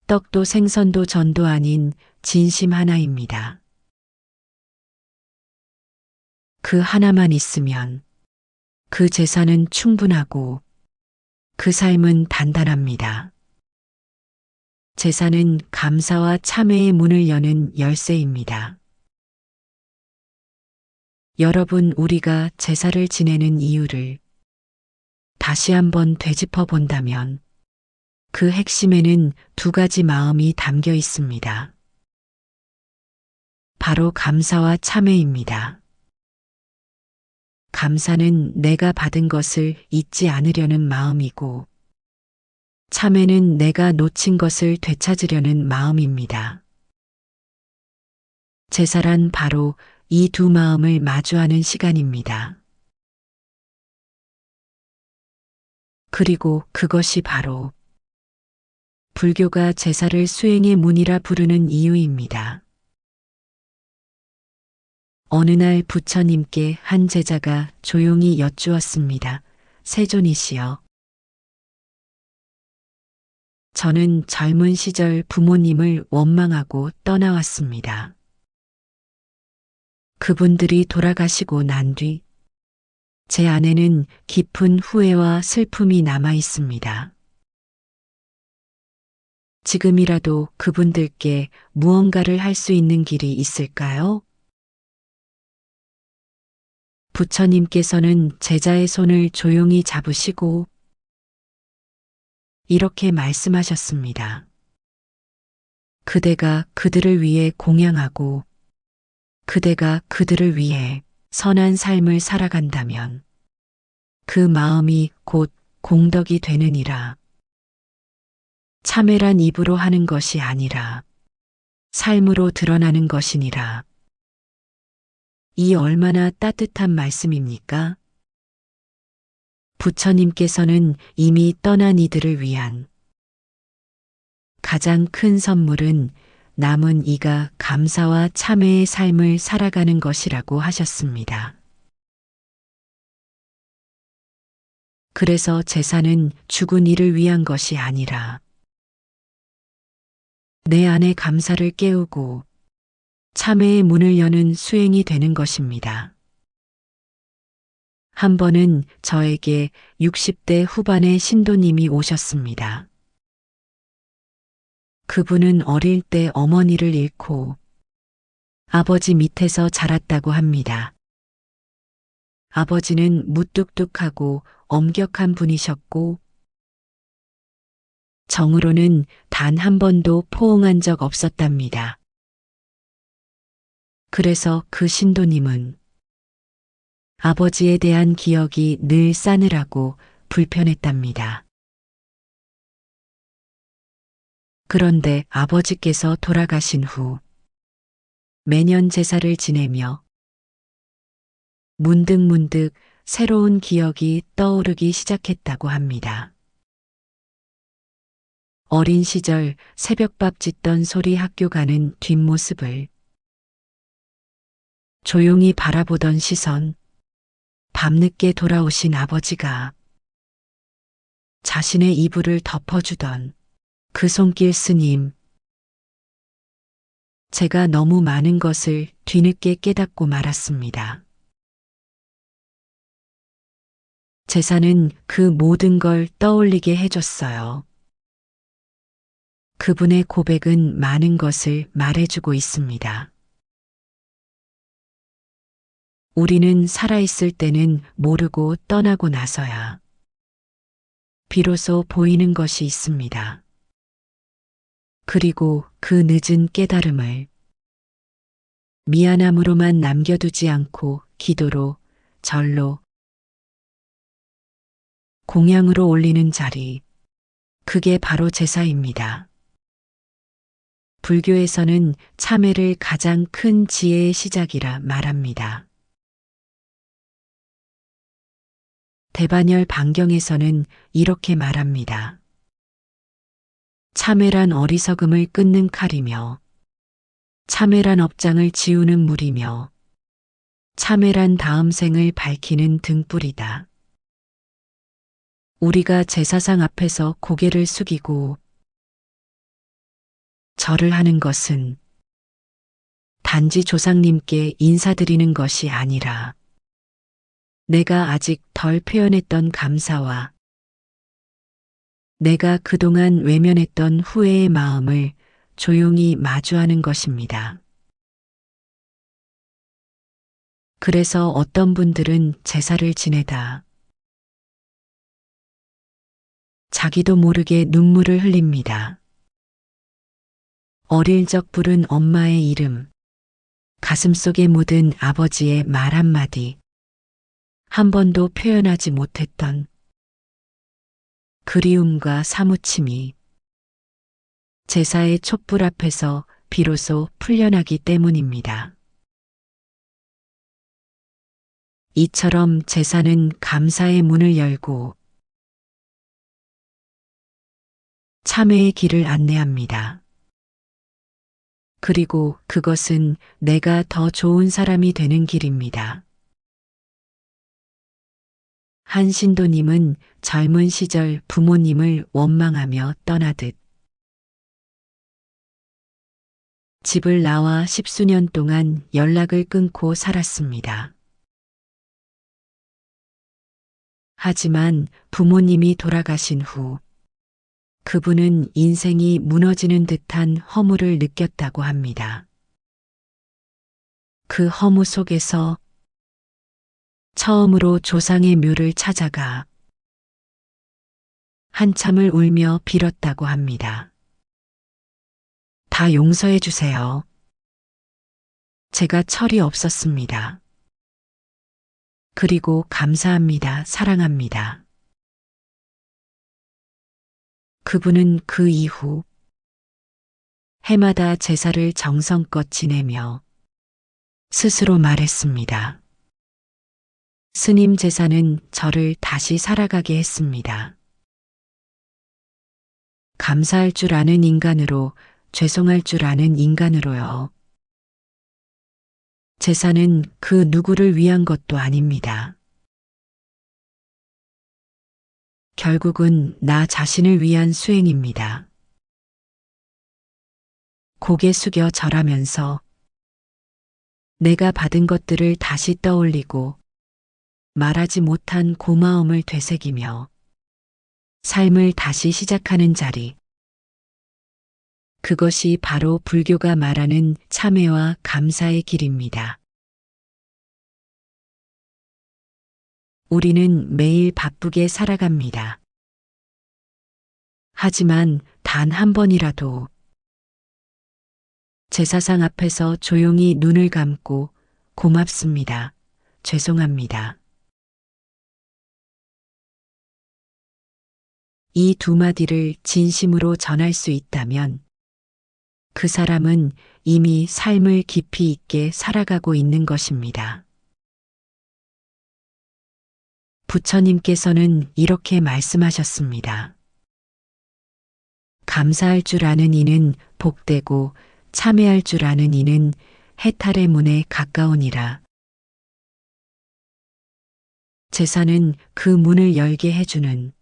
Speaker 1: 떡도 생선도 전도 아닌 진심 하나입니다. 그 하나만 있으면 그 제사는 충분하고 그 삶은 단단합니다. 제사는 감사와 참회의 문을 여는 열쇠입니다. 여러분, 우리가 제사를 지내는 이유를 다시 한번 되짚어 본다면 그 핵심에는 두 가지 마음이 담겨 있습니다. 바로 감사와 참회입니다. 감사는 내가 받은 것을 잊지 않으려는 마음이고, 참회는 내가 놓친 것을 되찾으려는 마음입니다. 제사란 바로 이 두 마음을 마주하는 시간입니다. 그리고 그것이 바로 불교가 제사를 수행의 문이라 부르는 이유입니다. 어느 날 부처님께 한 제자가 조용히 여쭈었습니다. 세존이시여, 저는 젊은 시절 부모님을 원망하고 떠나왔습니다. 그분들이 돌아가시고 난 뒤 제 안에는 깊은 후회와 슬픔이 남아 있습니다. 지금이라도 그분들께 무언가를 할 수 있는 길이 있을까요? 부처님께서는 제자의 손을 조용히 잡으시고 이렇게 말씀하셨습니다. 그대가 그들을 위해 공양하고 그대가 그들을 위해 선한 삶을 살아간다면 그 마음이 곧 공덕이 되느니라. 참회란 입으로 하는 것이 아니라 삶으로 드러나는 것이니라. 이 얼마나 따뜻한 말씀입니까? 부처님께서는 이미 떠난 이들을 위한 가장 큰 선물은 남은 이가 감사와 참회의 삶을 살아가는 것이라고 하셨습니다. 그래서 제사는 죽은 이를 위한 것이 아니라 내 안의 감사를 깨우고 참회의 문을 여는 수행이 되는 것입니다. 한 번은 저에게 60대 후반의 신도님이 오셨습니다. 그분은 어릴 때 어머니를 잃고 아버지 밑에서 자랐다고 합니다. 아버지는 무뚝뚝하고 엄격한 분이셨고 정으로는 단 한 번도 포옹한 적 없었답니다. 그래서 그 신도님은 아버지에 대한 기억이 늘 싸늘하고 불편했답니다. 그런데 아버지께서 돌아가신 후 매년 제사를 지내며 문득문득 새로운 기억이 떠오르기 시작했다고 합니다. 어린 시절 새벽밥 짓던 소리 학교 가는 뒷모습을 조용히 바라보던 시선, 밤늦게 돌아오신 아버지가 자신의 이불을 덮어주던 그 손길 스님, 제가 너무 많은 것을 뒤늦게 깨닫고 말았습니다. 제사는 그 모든 걸 떠올리게 해줬어요. 그분의 고백은 많은 것을 말해주고 있습니다. 우리는 살아있을 때는 모르고 떠나고 나서야 비로소 보이는 것이 있습니다. 그리고 그 늦은 깨달음을 미안함으로만 남겨두지 않고 기도로, 절로, 공양으로 올리는 자리, 그게 바로 제사입니다. 불교에서는 참회를 가장 큰 지혜의 시작이라 말합니다. 대반열 반경에서는 이렇게 말합니다. 참회란 어리석음을 끊는 칼이며 참회란 업장을 지우는 물이며 참회란 다음 생을 밝히는 등불이다. 우리가 제사상 앞에서 고개를 숙이고 절을 하는 것은 단지 조상님께 인사드리는 것이 아니라 내가 아직 덜 표현했던 감사와 내가 그동안 외면했던 후회의 마음을 조용히 마주하는 것입니다. 그래서 어떤 분들은 제사를 지내다 자기도 모르게 눈물을 흘립니다. 어릴 적 부른 엄마의 이름, 가슴속에 묻은 아버지의 말 한마디, 한 번도 표현하지 못했던 그리움과 사무침이 제사의 촛불 앞에서 비로소 풀려나기 때문입니다. 이처럼 제사는 감사의 문을 열고 참회의 길을 안내합니다. 그리고 그것은 내가 더 좋은 사람이 되는 길입니다. 한 신도님은 젊은 시절 부모님을 원망하며 떠나듯 집을 나와 10수년 동안 연락을 끊고 살았습니다. 하지만 부모님이 돌아가신 후 그분은 인생이 무너지는 듯한 허무를 느꼈다고 합니다. 그 허무 속에서 처음으로 조상의 묘를 찾아가 한참을 울며 빌었다고 합니다. 다 용서해 주세요. 제가 철이 없었습니다. 그리고 감사합니다. 사랑합니다. 그분은 그 이후 해마다 제사를 정성껏 지내며 스스로 말했습니다. 스님 제사는 저를 다시 살아가게 했습니다. 감사할 줄 아는 인간으로, 죄송할 줄 아는 인간으로요. 제사는 그 누구를 위한 것도 아닙니다. 결국은 나 자신을 위한 수행입니다. 고개 숙여 절하면서 내가 받은 것들을 다시 떠올리고 말하지 못한 고마움을 되새기며 삶을 다시 시작하는 자리. 그것이 바로 불교가 말하는 참회와 감사의 길입니다. 우리는 매일 바쁘게 살아갑니다. 하지만 단 한 번이라도 제사상 앞에서 조용히 눈을 감고 고맙습니다. 죄송합니다. 이 두 마디를 진심으로 전할 수 있다면 그 사람은 이미 삶을 깊이 있게 살아가고 있는 것입니다. 부처님께서는 이렇게 말씀하셨습니다. 감사할 줄 아는 이는 복되고 참회할 줄 아는 이는 해탈의 문에 가까우니라. 제사는 그 문을 열게 해주는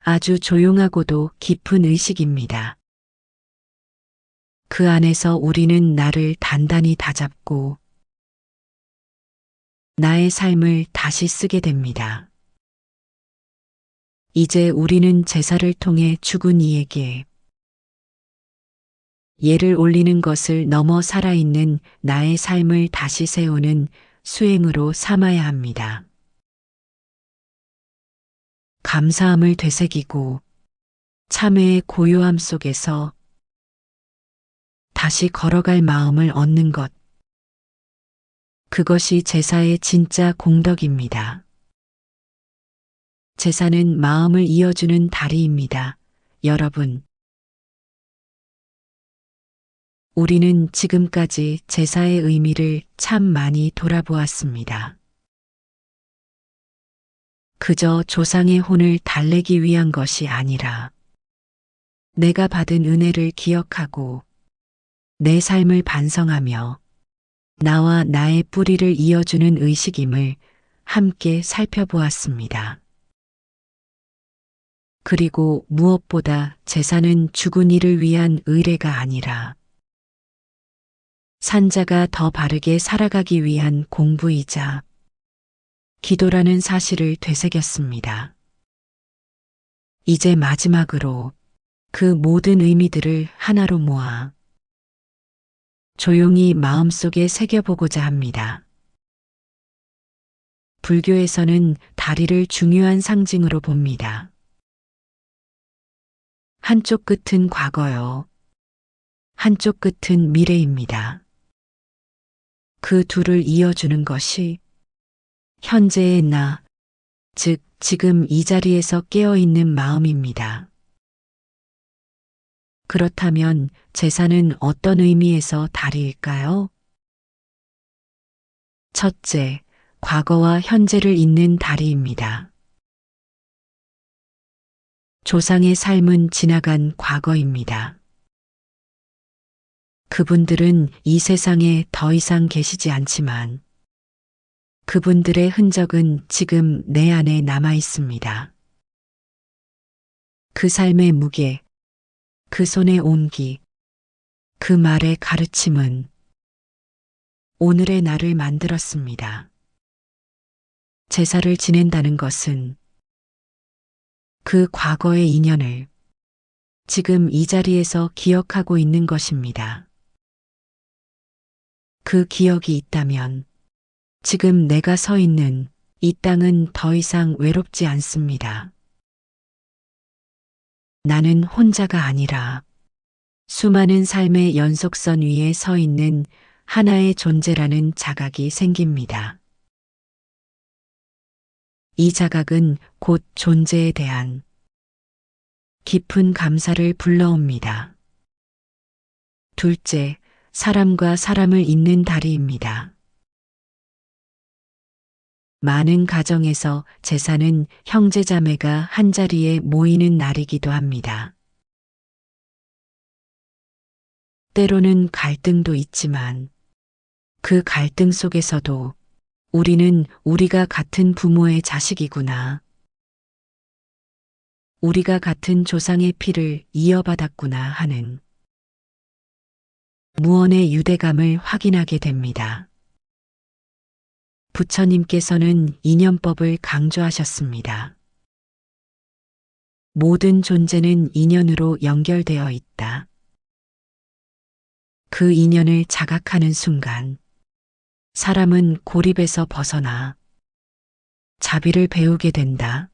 Speaker 1: 아주 조용하고도 깊은 의식입니다. 그 안에서 우리는 나를 단단히 다잡고 나의 삶을 다시 쓰게 됩니다. 이제 우리는 제사를 통해 죽은 이에게 예를 올리는 것을 넘어 살아있는 나의 삶을 다시 세우는 수행으로 삼아야 합니다. 감사함을 되새기고 참회의 고요함 속에서 다시 걸어갈 마음을 얻는 것. 그것이 제사의 진짜 공덕입니다. 제사는 마음을 이어주는 다리입니다. 여러분, 우리는 지금까지 제사의 의미를 참 많이 돌아보았습니다. 그저 조상의 혼을 달래기 위한 것이 아니라 내가 받은 은혜를 기억하고 내 삶을 반성하며 나와 나의 뿌리를 이어주는 의식임을 함께 살펴보았습니다. 그리고 무엇보다 제사는 죽은 이를 위한 의례가 아니라 산자가 더 바르게 살아가기 위한 공부이자 기도라는 사실을 되새겼습니다. 이제 마지막으로 그 모든 의미들을 하나로 모아 조용히 마음속에 새겨보고자 합니다. 불교에서는 다리를 중요한 상징으로 봅니다. 한쪽 끝은 과거요. 한쪽 끝은 미래입니다. 그 둘을 이어주는 것이 현재의 나, 즉 지금 이 자리에서 깨어있는 마음입니다. 그렇다면 제사는 어떤 의미에서 다리일까요? 첫째, 과거와 현재를 잇는 다리입니다. 조상의 삶은 지나간 과거입니다. 그분들은 이 세상에 더 이상 계시지 않지만 그분들의 흔적은 지금 내 안에 남아 있습니다. 그 삶의 무게, 그 손의 온기, 그 말의 가르침은 오늘의 나를 만들었습니다. 제사를 지낸다는 것은 그 과거의 인연을 지금 이 자리에서 기억하고 있는 것입니다. 그 기억이 있다면 지금 내가 서 있는 이 땅은 더 이상 외롭지 않습니다. 나는 혼자가 아니라 수많은 삶의 연속선 위에 서 있는 하나의 존재라는 자각이 생깁니다. 이 자각은 곧 존재에 대한 깊은 감사를 불러옵니다. 둘째, 사람과 사람을 잇는 다리입니다. 많은 가정에서 제사는 형제자매가 한자리에 모이는 날이기도 합니다. 때로는 갈등도 있지만 그 갈등 속에서도 우리는 우리가 같은 부모의 자식이구나. 우리가 같은 조상의 피를 이어받았구나 하는 무언의 유대감을 확인하게 됩니다. 부처님께서는 인연법을 강조하셨습니다. 모든 존재는 인연으로 연결되어 있다. 그 인연을 자각하는 순간 사람은 고립에서 벗어나 자비를 배우게 된다.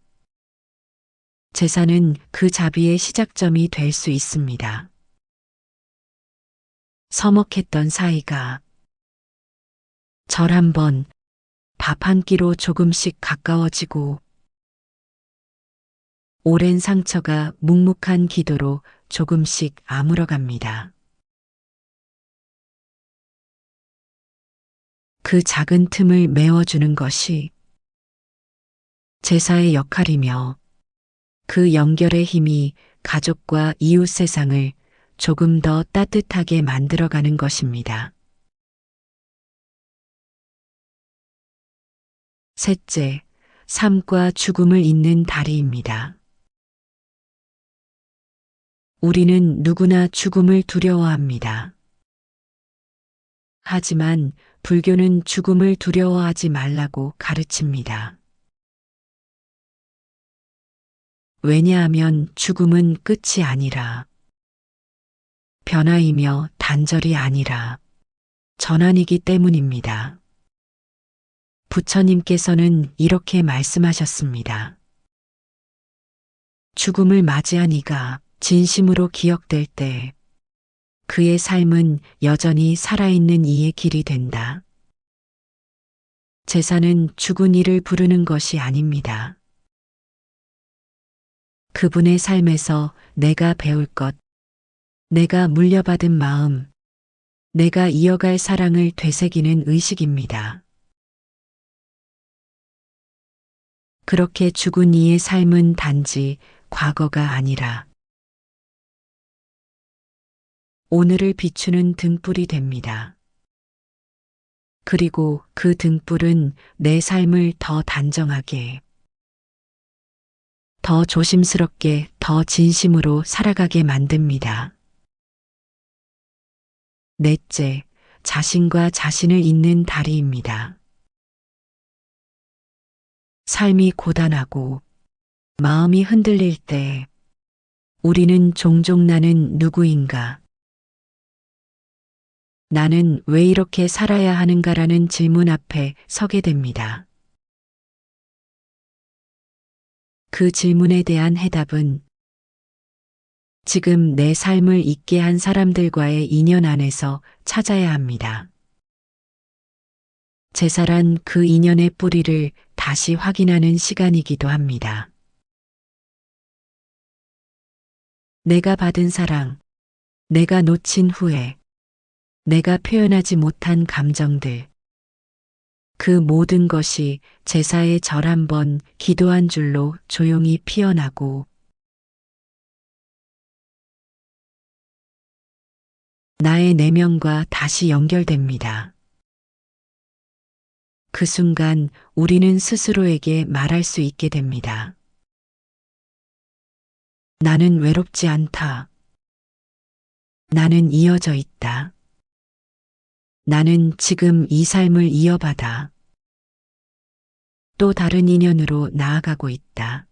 Speaker 1: 제사는 그 자비의 시작점이 될 수 있습니다. 서먹했던 사이가 절 한 번, 밥 한 끼로 조금씩 가까워지고 오랜 상처가 묵묵한 기도로 조금씩 아물어갑니다. 그 작은 틈을 메워주는 것이 제사의 역할이며 그 연결의 힘이 가족과 이웃 세상을 조금 더 따뜻하게 만들어가는 것입니다. 셋째, 삶과 죽음을 잇는 다리입니다. 우리는 누구나 죽음을 두려워합니다. 하지만 불교는 죽음을 두려워하지 말라고 가르칩니다. 왜냐하면 죽음은 끝이 아니라 변화이며 단절이 아니라 전환이기 때문입니다. 부처님께서는 이렇게 말씀하셨습니다. 죽음을 맞이한 이가 진심으로 기억될 때 그의 삶은 여전히 살아있는 이의 길이 된다. 제사는 죽은 이를 부르는 것이 아닙니다. 그분의 삶에서 내가 배울 것, 내가 물려받은 마음, 내가 이어갈 사랑을 되새기는 의식입니다. 그렇게 죽은 이의 삶은 단지 과거가 아니라 오늘을 비추는 등불이 됩니다. 그리고 그 등불은 내 삶을 더 단정하게, 더 조심스럽게, 더 진심으로 살아가게 만듭니다. 넷째, 자신과 자신을 잇는 다리입니다. 삶이 고단하고 마음이 흔들릴 때 우리는 종종 나는 누구인가? 나는 왜 이렇게 살아야 하는가라는 질문 앞에 서게 됩니다. 그 질문에 대한 해답은 지금 내 삶을 있게 한 사람들과의 인연 안에서 찾아야 합니다. 제사란 그 인연의 뿌리를 다시 확인하는 시간이기도 합니다. 내가 받은 사랑, 내가 놓친 후회, 내가 표현하지 못한 감정들, 그 모든 것이 제사의 절 한 번 기도한 줄로 조용히 피어나고 나의 내면과 다시 연결됩니다. 그 순간 우리는 스스로에게 말할 수 있게 됩니다. 나는 외롭지 않다. 나는 이어져 있다. 나는 지금 이 삶을 이어받아 또 다른 인연으로 나아가고 있다.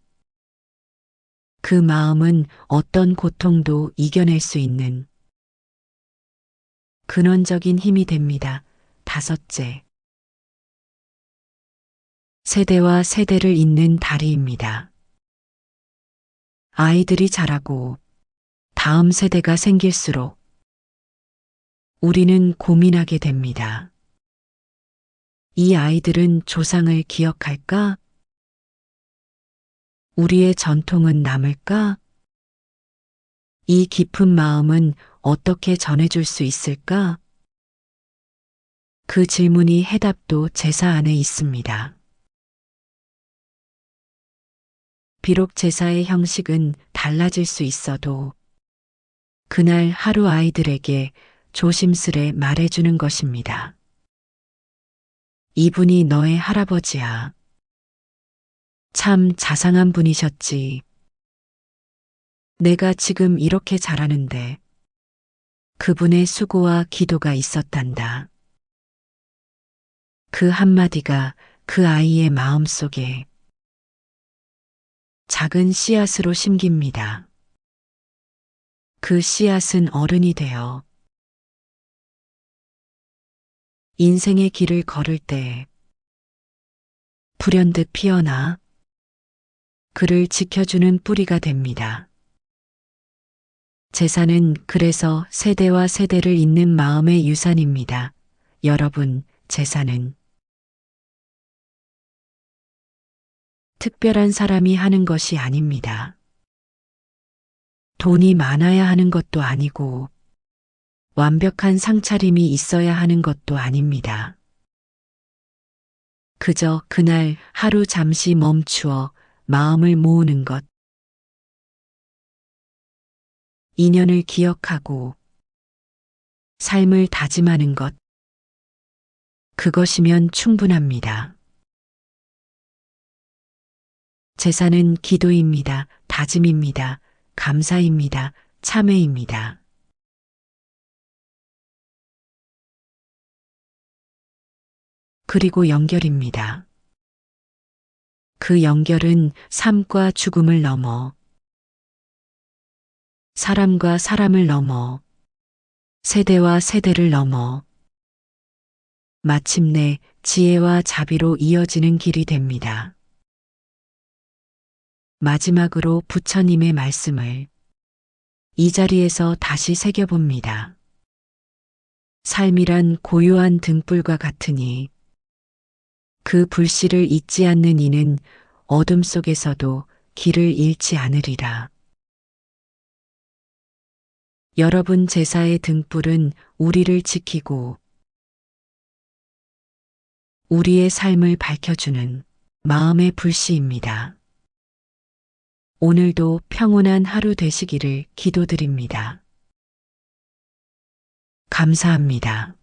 Speaker 1: 그 마음은 어떤 고통도 이겨낼 수 있는 근원적인 힘이 됩니다. 다섯째, 세대와 세대를 잇는 다리입니다. 아이들이 자라고 다음 세대가 생길수록 우리는 고민하게 됩니다. 이 아이들은 조상을 기억할까? 우리의 전통은 남을까? 이 깊은 마음은 어떻게 전해줄 수 있을까? 그 질문이 해답도 제사 안에 있습니다. 비록 제사의 형식은 달라질 수 있어도 그날 하루 아이들에게 조심스레 말해주는 것입니다. 이분이 너의 할아버지야. 참 자상한 분이셨지. 내가 지금 이렇게 잘하는데 그분의 수고와 기도가 있었단다. 그 한마디가 그 아이의 마음속에 작은 씨앗으로 심깁니다. 그 씨앗은 어른이 되어 인생의 길을 걸을 때 불현듯 피어나 그를 지켜주는 뿌리가 됩니다. 제사는 그래서 세대와 세대를 잇는 마음의 유산입니다. 여러분, 제사는 특별한 사람이 하는 것이 아닙니다. 돈이 많아야 하는 것도 아니고 완벽한 상차림이 있어야 하는 것도 아닙니다. 그저 그날 하루 잠시 멈추어 마음을 모으는 것, 인연을 기억하고 삶을 다짐하는 것, 그것이면 충분합니다. 제사는 기도입니다. 다짐입니다. 감사입니다. 참회입니다. 그리고 연결입니다. 그 연결은 삶과 죽음을 넘어 사람과 사람을 넘어 세대와 세대를 넘어 마침내 지혜와 자비로 이어지는 길이 됩니다. 마지막으로 부처님의 말씀을 이 자리에서 다시 새겨봅니다. 삶이란 고요한 등불과 같으니 그 불씨를 잊지 않는 이는 어둠 속에서도 길을 잃지 않으리라. 여러분 제사의 등불은 우리를 지키고 우리의 삶을 밝혀주는 마음의 불씨입니다. 오늘도 평온한 하루 되시기를 기도드립니다. 감사합니다.